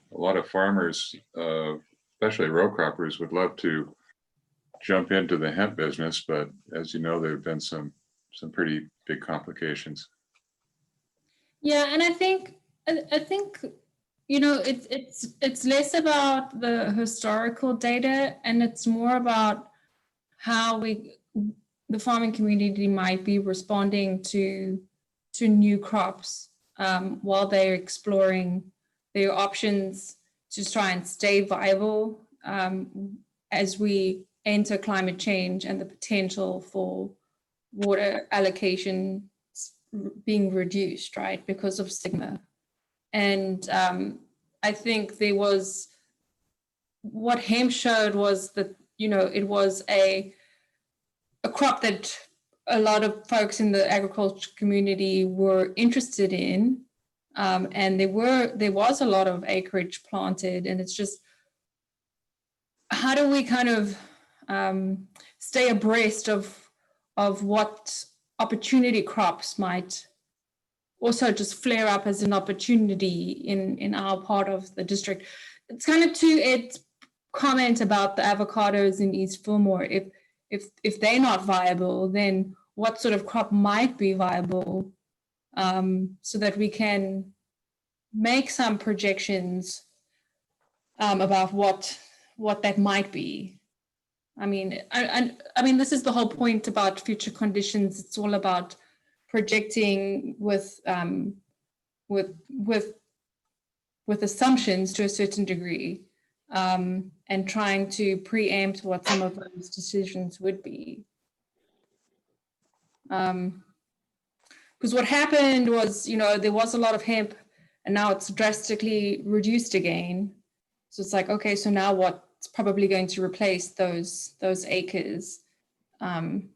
farmers, especially row croppers, would love to jump into the hemp business, but as you know, there have been some pretty big complications.
Yeah, and I think you know it's less about the historical data and it's more about how the farming community might be responding to new crops while they're exploring their options to try and stay viable as we enter climate change and the potential for water allocation being reduced, right, because of stigma. And I think there was, what hemp showed was that, you know, it was a crop that a lot of folks in the agriculture community were interested in. And there was a lot of acreage planted, and it's just, how do we kind of stay abreast of what opportunity crops might also just flare up as an opportunity in our part of the district. It's kind of to Ed's comment about the avocados in East Fillmore. If they're not viable, then what sort of crop might be viable, so that we can make some projections about what that might be. I mean, I mean, this is the whole point about future conditions. It's all about projecting with assumptions to a certain degree, and trying to preempt what some of those decisions would be. Because what happened was, you know, there was a lot of hemp, and now it's drastically reduced again. So it's like, okay, so now what's probably going to replace those acres in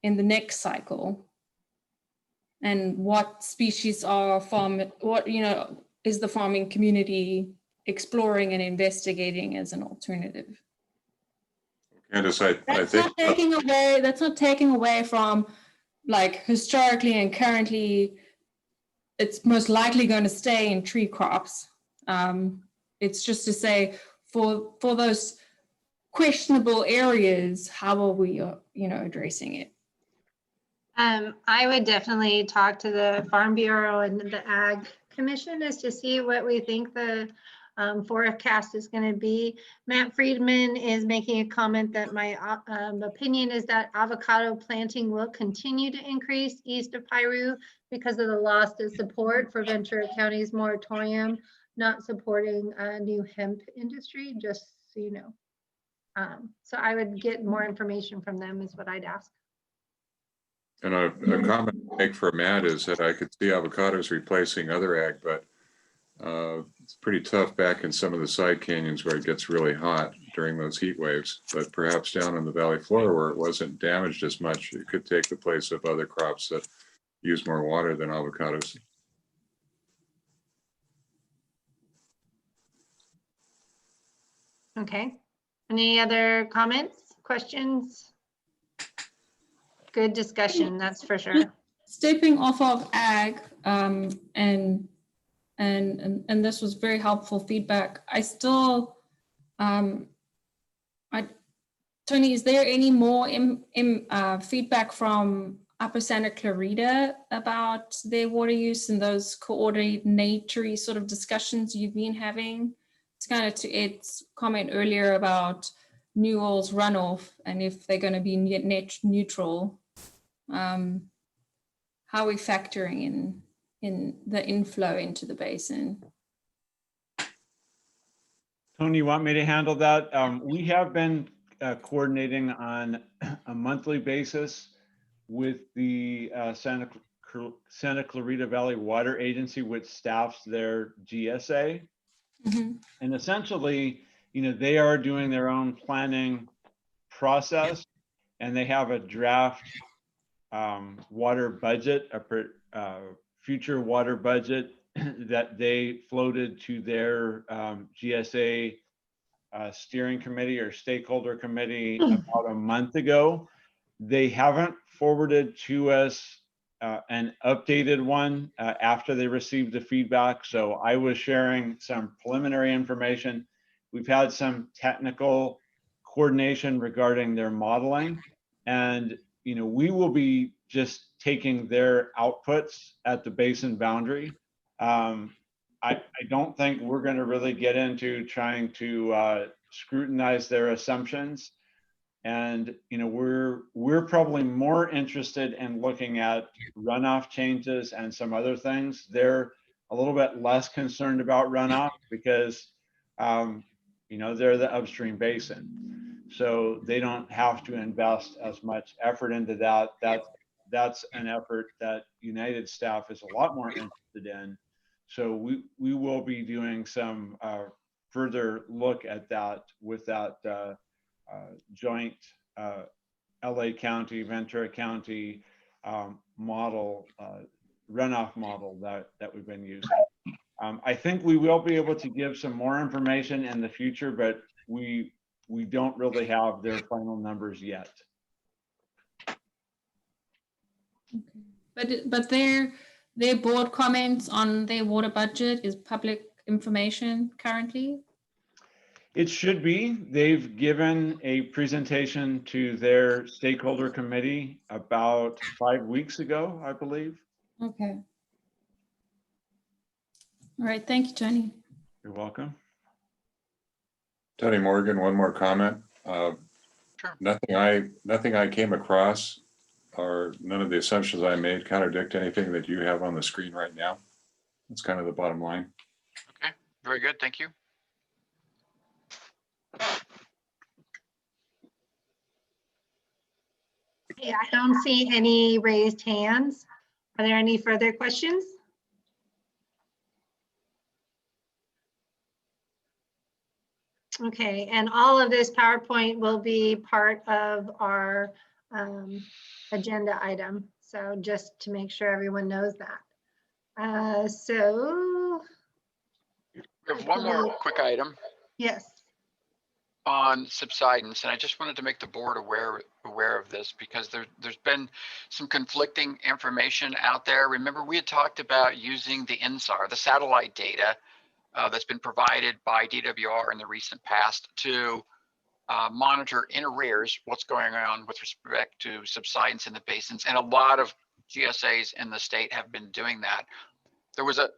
the next cycle? And what species are is the farming community exploring and investigating as an alternative?
Candace, I
That's
think
not taking away from, like, historically and currently, it's most likely going to stay in tree crops. It's just to say, for those questionable areas, how are we, addressing it?
I would definitely talk to the Farm Bureau and the Ag Commission as to see what we think the forecast is going to be. Matt Friedman is making a comment that my opinion is that avocado planting will continue to increase east of Piru because of the loss of support for Ventura County's moratorium, not supporting a new hemp industry, just so you know. So I would get more information from them is what I'd ask.
And a comment I make for Matt is that I could see avocados replacing other ag, but it's pretty tough back in some of the side canyons where it gets really hot during those heat waves. But perhaps down on the valley floor where it wasn't damaged as much, it could take the place of other crops that use more water than avocados.
Okay. Any other comments, questions? Good discussion, that's for sure.
Stepping off of ag, and this was very helpful feedback. I still, Tony, is there any more feedback from Upper Santa Clarita about their water use and those coordinatory sort of discussions you've been having. It's kind of to Ed's comment earlier about Newell's runoff and if they're going to be net neutral. How are we factoring in the inflow into the basin?
Tony, you want me to handle that? We have been coordinating on a monthly basis with the Santa Clarita Valley Water Agency, which staffs their GSA.
Mm-hmm.
And essentially, they are doing their own planning process, and they have a draft water budget, a future water budget that they floated to their GSA steering committee or stakeholder committee about a month ago. They haven't forwarded to us an updated one after they received the feedback. So I was sharing some preliminary information. We've had some technical coordination regarding their modeling, and we will be just taking their outputs at the basin boundary. I don't think we're going to really get into trying to scrutinize their assumptions. And we're probably more interested in looking at runoff changes and some other things. They're a little bit less concerned about runoff because they're the upstream basin, so they don't have to invest as much effort into that. That's an effort that United staff is a lot more interested in. So we will be doing some further look at that with that joint LA County, Ventura County model, runoff model that we've been using. I think we will be able to give some more information in the future, but we don't really have their final numbers yet.
Okay. But their board comments on their water budget is public information currently?
It should be. They've given a presentation to their stakeholder committee about 5 weeks ago, I believe.
Okay. All right. Thank you, Tony.
You're welcome.
Tony Morgan, one more comment.
Sure.
Nothing I came across or none of the assumptions I made contradict anything that you have on the screen right now. That's kind of the bottom line.
Okay, very good. Thank you.
Okay, I don't see any raised hands. Are there any further questions? Okay, and all of this PowerPoint will be part of our agenda item. So just to make sure everyone knows that. So.
We have one more quick item.
Yes.
On subsidence, and I just wanted to make the board aware of this because there's been some conflicting information out there. Remember, we had talked about using the INSAR, the satellite data that's been provided by DWR in the recent past to monitor in arrears what's going on with respect to subsidence in the basins, and a lot of GSAs in the state have been doing that. There was a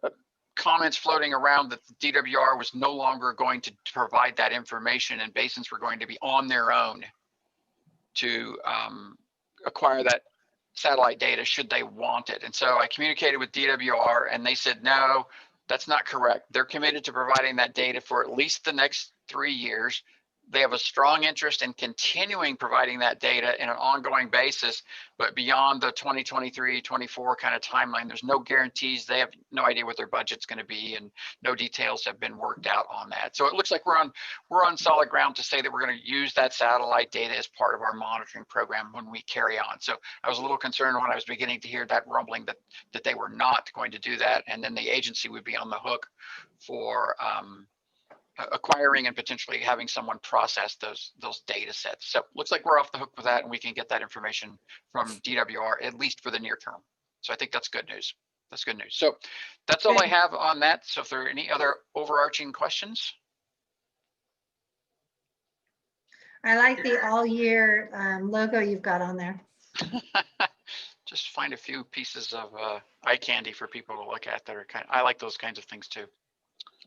comments floating around that the DWR was no longer going to provide that information, and basins were going to be on their own to acquire that satellite data should they want it. And so I communicated with DWR and they said, no, that's not correct. They're committed to providing that data for at least the next 3 years. They have a strong interest in continuing providing that data in an ongoing basis, but beyond the 2023-24 kind of timeline, there's no guarantees. They have no idea what their budget's going to be, and no details have been worked out on that. So it looks like we're on solid ground to say that we're going to use that satellite data as part of our monitoring program when we carry on. So I was a little concerned when I was beginning to hear that rumbling that they were not going to do that, and then the agency would be on the hook for acquiring and potentially having someone process those data sets. So looks like we're off the hook with that, and we can get that information from DWR at least for the near term. So I think that's good news. That's good news. So that's all I have on that. So if there are any other overarching questions.
I like the all year logo you've got on there.
just find a few pieces of eye candy for people to look at that are I like those kinds of things too.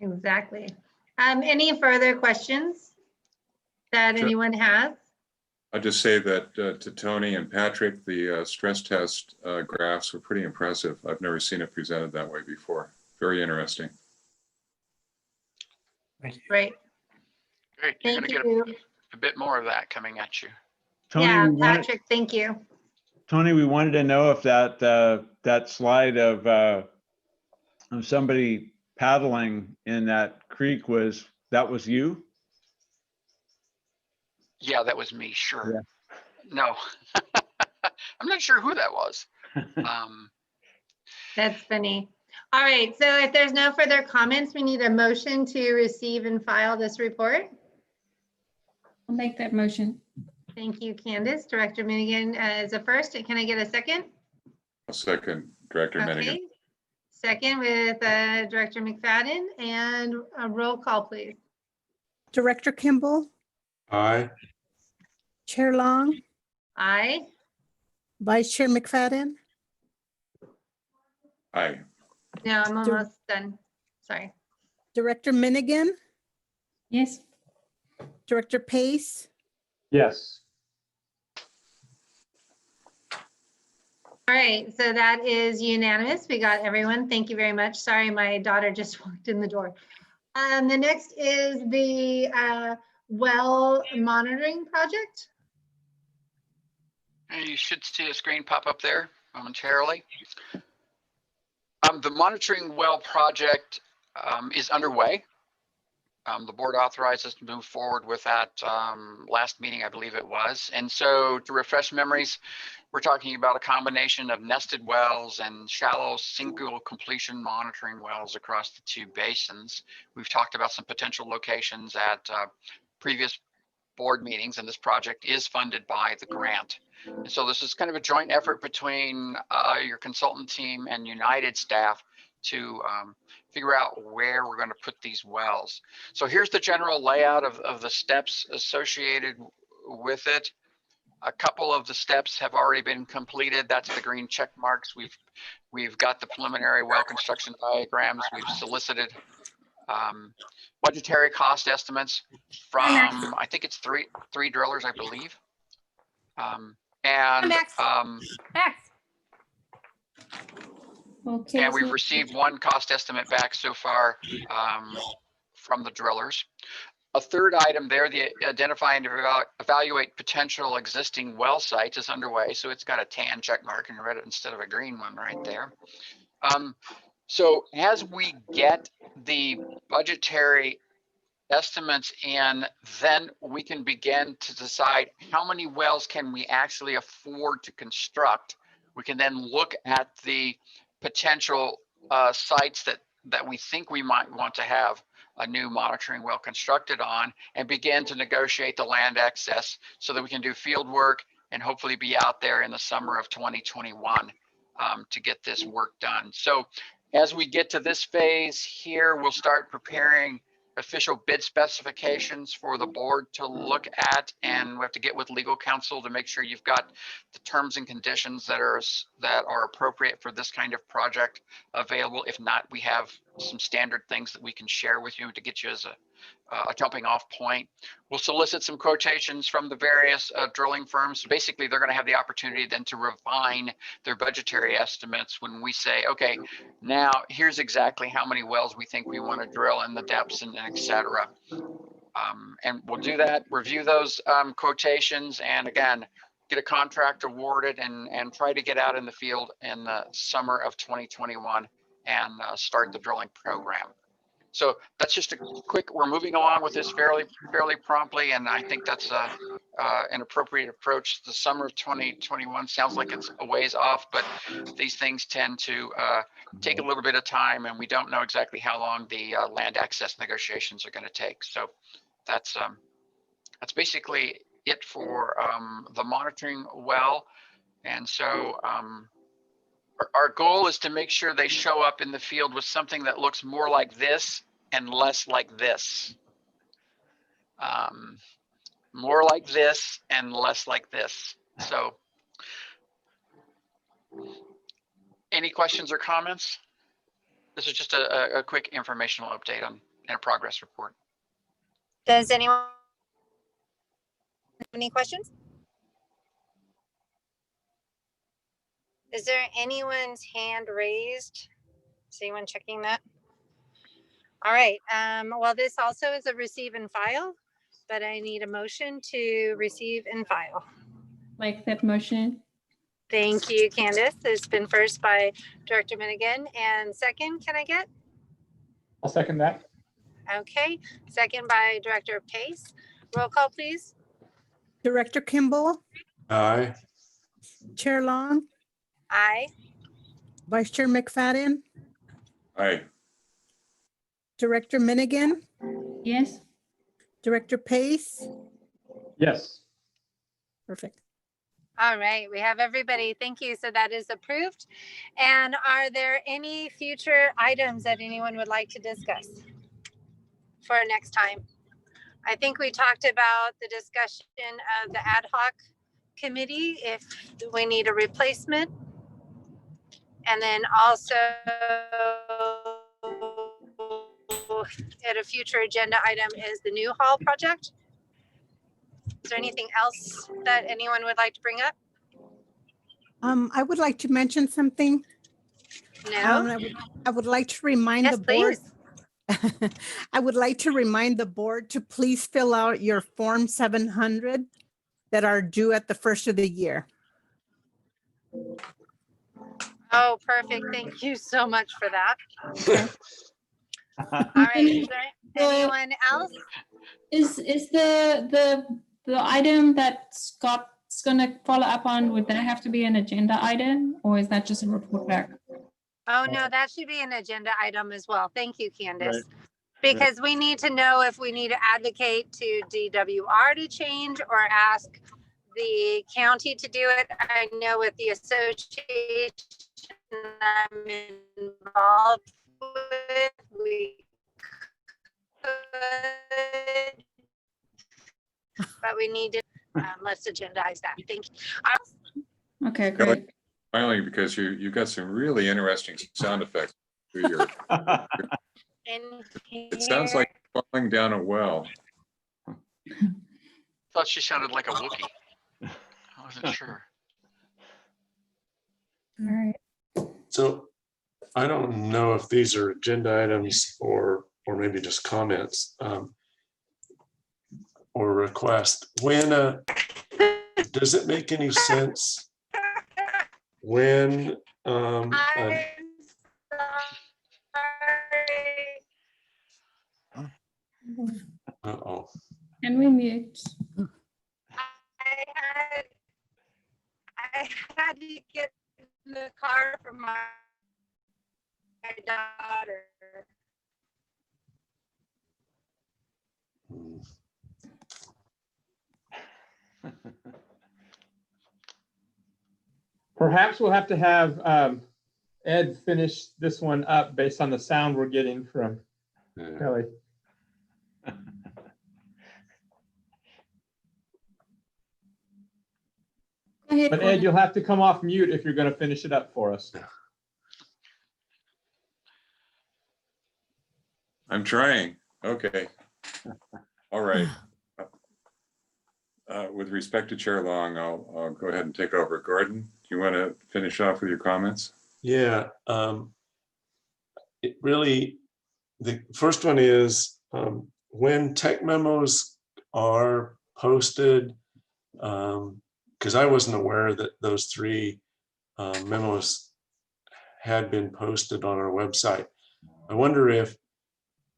Exactly. Any further questions that
Sure.
anyone has?
I'll just say that to Tony and Patrick, the stress test graphs were pretty impressive. I've never seen it presented that way before. Very interesting.
Thank you.
Great.
Great. You're
Thank
going to
you.
get a bit more of that coming at you.
Tony,
Yeah,
we wanted,
Patrick, thank you.
Tony, we wanted to know if that slide of somebody paddling in that creek was you?
Yeah, that was me. Sure.
Yeah.
No, I'm not sure who that was.
That's funny. All right, so if there's no further comments, we need a motion to receive and file this report.
I'll make that motion.
Thank you, Candace. Director Minigan is a first. Can I get a second?
A second, Director Minigan.
Okay. Second with Director McFadden, and a roll call, please.
Director Kimball,
Aye.
Chair Long,
Aye.
Vice Chair McFadden,
Aye.
No, I'm almost done. Sorry.
Director Minigan,
Yes.
Director Pace,
Yes.
All right, so that is unanimous. We got everyone. Thank you very much. Sorry, my daughter just walked in the door. The next is the well monitoring project.
And you should see a screen pop up there momentarily. The monitoring well project is underway. The board authorized us to move forward with that last meeting, I believe it was. And so to refresh memories, we're talking about a combination of nested wells and shallow single completion monitoring wells across the two basins. We've talked about some potential locations at previous board meetings, and this project is funded by the grant. And so this is kind of a joint effort between your consultant team and United staff to figure out where we're going to put these wells. So here's the general layout of the steps associated with it. A couple of the steps have already been completed. That's the green check marks. We've got the preliminary well construction diagrams. We've solicited budgetary cost estimates from, I think it's three drillers, I believe.
Okay.
And we've received one cost estimate back so far from the drillers. A third item there, the identify and evaluate potential existing well sites is underway. So it's got a tan check mark in red instead of a green one right there. So as we get the budgetary estimates in, then we can begin to decide how many wells can we actually afford to construct. We can then look at the potential sites that we think we might want to have a new monitoring well constructed on, and begin to negotiate the land access so that we can do field work and hopefully be out there in the summer of 2021 to get this work done. So as we get to this phase here, we'll start preparing official bid specifications for the board to look at, and we have to get with legal counsel to make sure you've got the terms and conditions that are appropriate for this kind of project available. If not, we have some standard things that we can share with you to get you as a jumping off point. We'll solicit some quotations from the various drilling firms. Basically, they're going to have the opportunity then to refine their budgetary estimates when we say, okay, now here's exactly how many wells we think we want to drill and the depths and et cetera. And we'll do that, review those quotations, and again, get a contract awarded and try to get out in the field in the summer of 2021 and start the drilling program. So that's just a quick, we're moving along with this fairly promptly, and I think that's an appropriate approach. The summer of 2021 sounds like it's a ways off, but these things tend to take a little bit of time, and we don't know exactly how long the land access negotiations are going to take. So that's basically it for the monitoring well. And so our goal is to make sure they show up in the field with something that looks more like this and less like this. More like this and less like this. So Any questions or comments? This is just a quick informational update on and a progress report.
Does anyone have any questions? Is there anyone's hand raised? Is anyone checking that? All right. Well, this also is a receive and file, but I need a motion to receive and file.
Like that motion.
Thank you, Candace. It's been first by Director Minigan and second, can I get?
I'll second that.
Okay, second by Director Pace. Roll call, please.
Director Kimball,
Aye.
Chair Long,
Aye.
Vice Chair McFadden,
Aye.
Director Minigan,
Yes.
Director Pace.
Yes.
Perfect.
All right, we have everybody. Thank you. So that is approved. And are there any future items that anyone would like to discuss for next time? I think we talked about the discussion of the ad hoc committee, if we need a replacement. And then also at a future agenda item is the new hall project. Is there anything else that anyone would like to bring up?
I would like to mention something.
No.
I would like to remind
Yes,
the board.
please.
I would like to remind the board to please fill out your Form 700 that are due at the first of the year.
Oh, perfect. Thank you so much for that. All right. Is there anyone else?
Is the item that Scott's gonna follow up on, would that have to be an agenda item, or is that just a report back?
Oh, no, that should be an agenda item as well. Thank you, Candace.
Right.
Because we need to know if we need to advocate to DWR to change or ask the county to do it. I know with the association I'm involved with, we could, but we need to, let's agendize that. Thank you.
Okay, great.
Finally, because you got some really interesting sound effects through your, it sounds like falling down a well.
Thought she sounded like a Wookiee. I wasn't sure.
All right.
So I don't know if these are agenda items or maybe just comments or requests. When does it make any sense when uh-oh.
Can we mute?
I had to get in the car for my daughter.
Perhaps we'll have to have Ed finish this one up based on the sound we're getting from Kelly. But Ed, you'll have to come off mute if you're going to finish it up for us.
I'm trying. Okay. All right. With respect to Chair Long, I'll go ahead and take over. Gordon, do you want to finish off with your comments?
Yeah. It really, the first one is when tech memos are posted, because I wasn't aware that those three memos had been posted on our website. I wonder if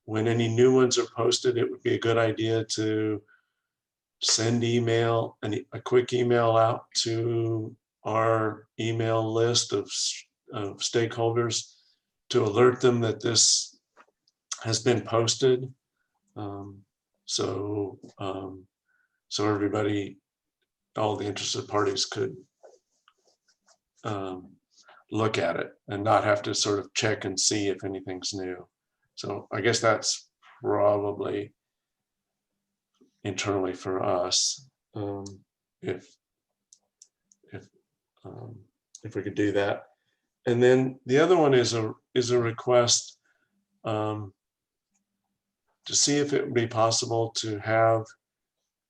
when any new ones are posted, it would be a good idea to send email, a quick email out to our email list of stakeholders to alert them that this has been posted. So everybody, all the interested parties could look at it and not have to sort of check and see if anything's new. So I guess that's probably internally for us. if we could do that. And then the other one is a request to see if it would be possible to have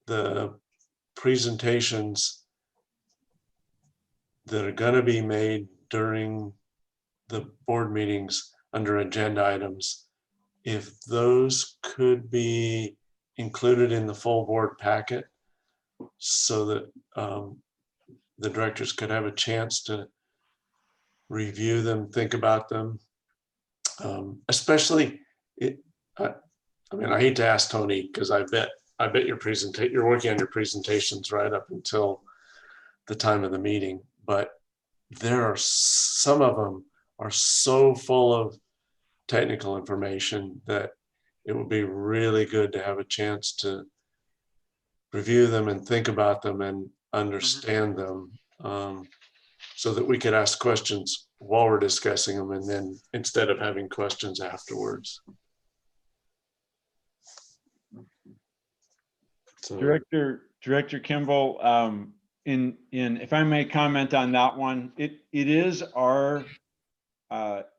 the presentations that are going to be made during the board meetings under agenda items, if those could be included in the full board packet so that the directors could have a chance to review them, think about them. Especially, I mean, I hate to ask Tony, because I bet you're working on your presentations right up until the time of the meeting, but there are some of them are so full of technical information that it would be really good to have a chance to review them and think about them and understand them, so that we could ask questions while we're discussing them, and then instead of having questions afterwards. So,
Director Kimball, if I may comment on that one, it is our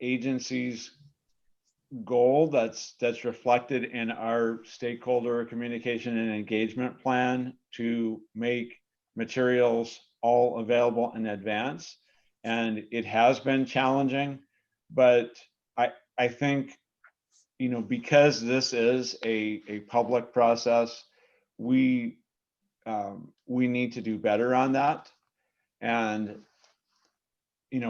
agency's goal that's reflected in our stakeholder communication and engagement plan to make materials all available in advance. And it has been challenging, but I think, because this is a public process, we need to do better on that. And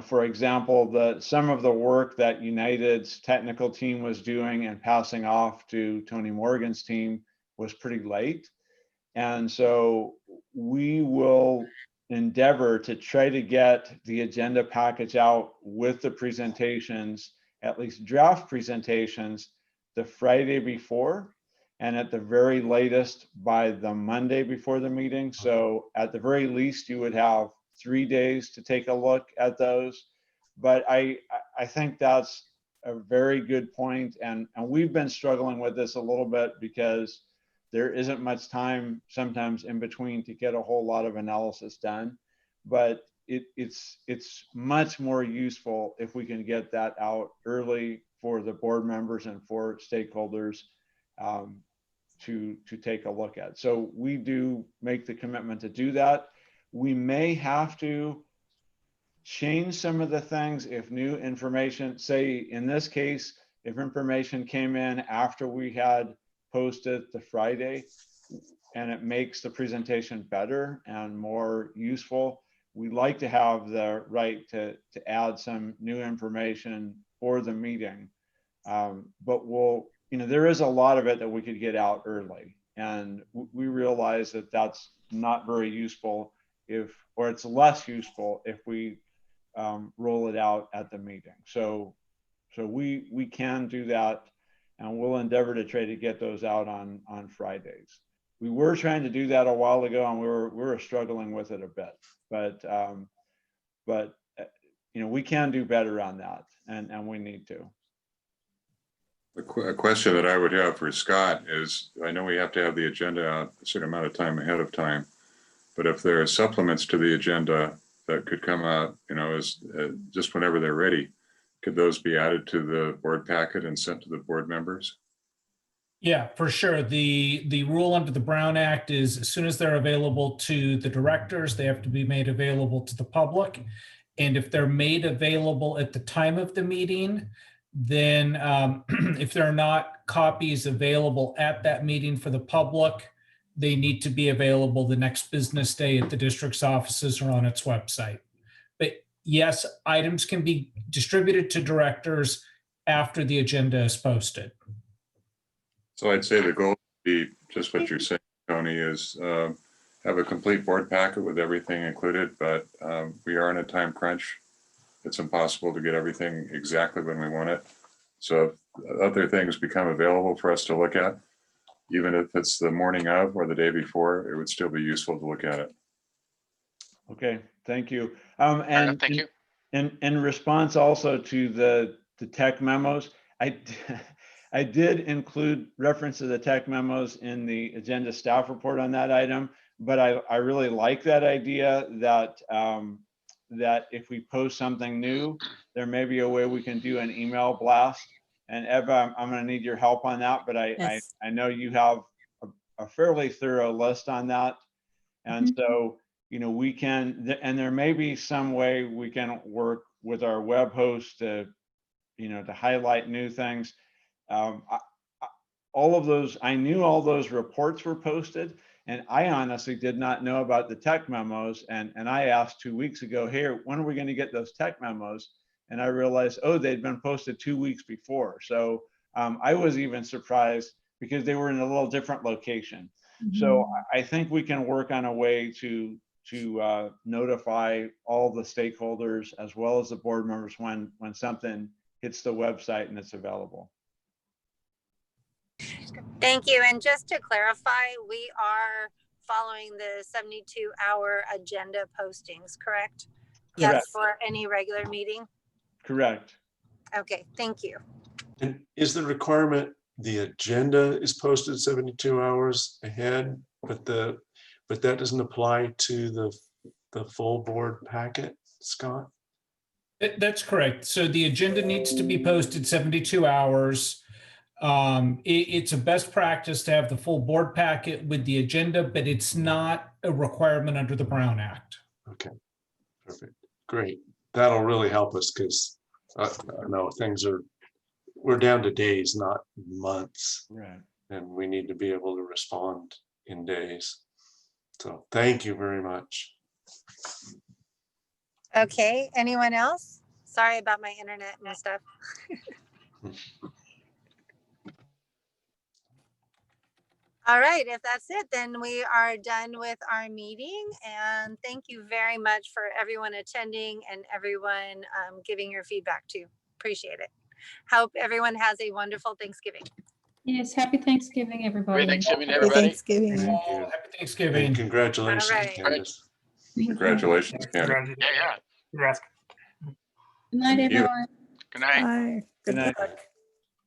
for example, some of the work that United's technical team was doing and passing off to Tony Morgan's team was pretty late. And so we will endeavor to try to get the agenda package out with the presentations, at least draft presentations, the Friday before, and at the very latest by the Monday before the meeting. So at the very least, you would have 3 days to take a look at those. But I think that's a very good point. And we've been struggling with this a little bit because there isn't much time sometimes in between to get a whole lot of analysis done. But it's much more useful if we can get that out early for the board members and for stakeholders to take a look at. So we do make the commitment to do that. We may have to change some of the things if new information, say in this case, if information came in after we had posted the Friday and it makes the presentation better and more useful, we like to have the right to add some new information for the meeting. But there is a lot of it that we could get out early, and we realize that that's not very useful or it's less useful if we roll it out at the meeting. So we can do that, and we'll endeavor to try to get those out on Fridays. We were trying to do that a while ago, and we were struggling with it a bit, but we can do better on that, and we need to.
A question that I would have for Scott is, I know we have to have the agenda out a certain amount of time ahead of time, but if there are supplements to the agenda that could come out, as just whenever they're ready, could those be added to the board packet and sent to the board members?
Yeah, for sure. The rule under the Brown Act is as soon as they're available to the directors, they have to be made available to the public. And if they're made available at the time of the meeting, then if there are not copies available at that meeting for the public, they need to be available the next business day at the district's offices or on its website. But yes, items can be distributed to directors after the agenda is posted.
So I'd say the goal would be just what you're saying, Tony, is have a complete board packet with everything included, but we are in a time crunch. It's impossible to get everything exactly when we want it. So if other things become available for us to look at, even if it's the morning of or the day before, it would still be useful to look at it.
Okay, thank you.
Thank you.
In response also to the tech memos, I did include reference to the tech memos in the agenda staff report on that item, but I really like that idea that that if we post something new, there may be a way we can do an email blast. And Eva, I'm going to need your help on that, but I know you have a fairly thorough list on that. And so, we can, and there may be some way we can work with our web host to, to highlight new things. All of those, I knew all those reports were posted, and I honestly did not know about the tech memos. And I asked 2 weeks ago, hey, when are we going to get those tech memos? And I realized, oh, they'd been posted 2 weeks before. So I was even surprised because they were in a little different location. So I think we can work on a way to notify all the stakeholders as well as the board members when something hits the website and it's available.
Thank you. And just to clarify, we are following the 72-hour agenda postings, correct?
Correct.
Yes, for any regular meeting.
Correct.
Okay, thank you.
And is the requirement the agenda is posted 72 hours ahead, but that doesn't apply to the full board packet, Scott?
That's correct. So the agenda needs to be posted 72 hours. It's a best practice to have the full board packet with the agenda, but it's not a requirement under the Brown Act.
Okay, perfect. Great. That'll really help us because I know we're down to days, not months.
Right.
And we need to be able to respond in days. So thank you very much.
Okay, anyone else? Sorry about my internet and stuff. All right, if that's it, then we are done with our meeting. And thank you very much for everyone attending and everyone giving your feedback too. Appreciate it. Hope everyone has a wonderful Thanksgiving.
Yes, happy Thanksgiving, everybody.
Happy Thanksgiving,
Happy
everybody.
Thanksgiving.
Thank you.
Happy Thanksgiving.
And congratulations,
All right.
Candace.
Congratulations, Candy.
Yeah.
Congrats.
Good night,
Thank you.
everyone.
Good night.
Bye.
Good night.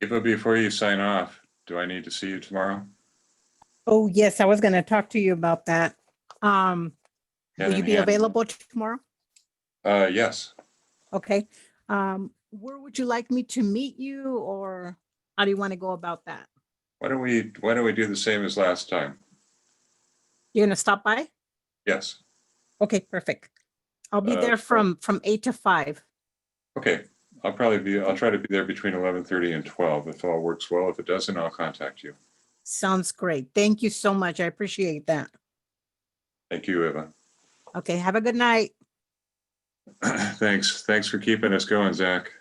Eva, before you sign off, do I need to see you tomorrow?
Oh, yes, I was going to talk to you about that. Will
Hand
you
in
be
hand?
available tomorrow?
Yes.
Okay. Where would you like me to meet you, or how do you want to go about that?
Why don't we do the same as last time?
You're going to stop by?
Yes.
Okay, perfect. I'll be there from 8 to 5.
Okay. I'll try to be there between 11:30 and 12 if all works well. If it doesn't, I'll contact you.
Sounds great. Thank you so much. I appreciate that.
Thank you, Eva.
Okay, have a good night.
Thanks for keeping us going, Zach.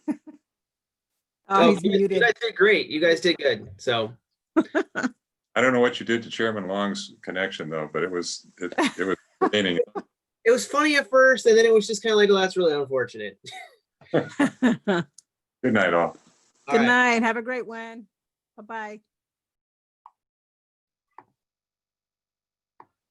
He's
you
muted.
guys did great. You guys did good. So
I don't know what you did to Chairman Long's connection though, but it was entertaining.
it was funny at first, and then it was just kind of like, oh, that's really unfortunate.
Good night, all.
Good night. Have a great one. Bye-bye.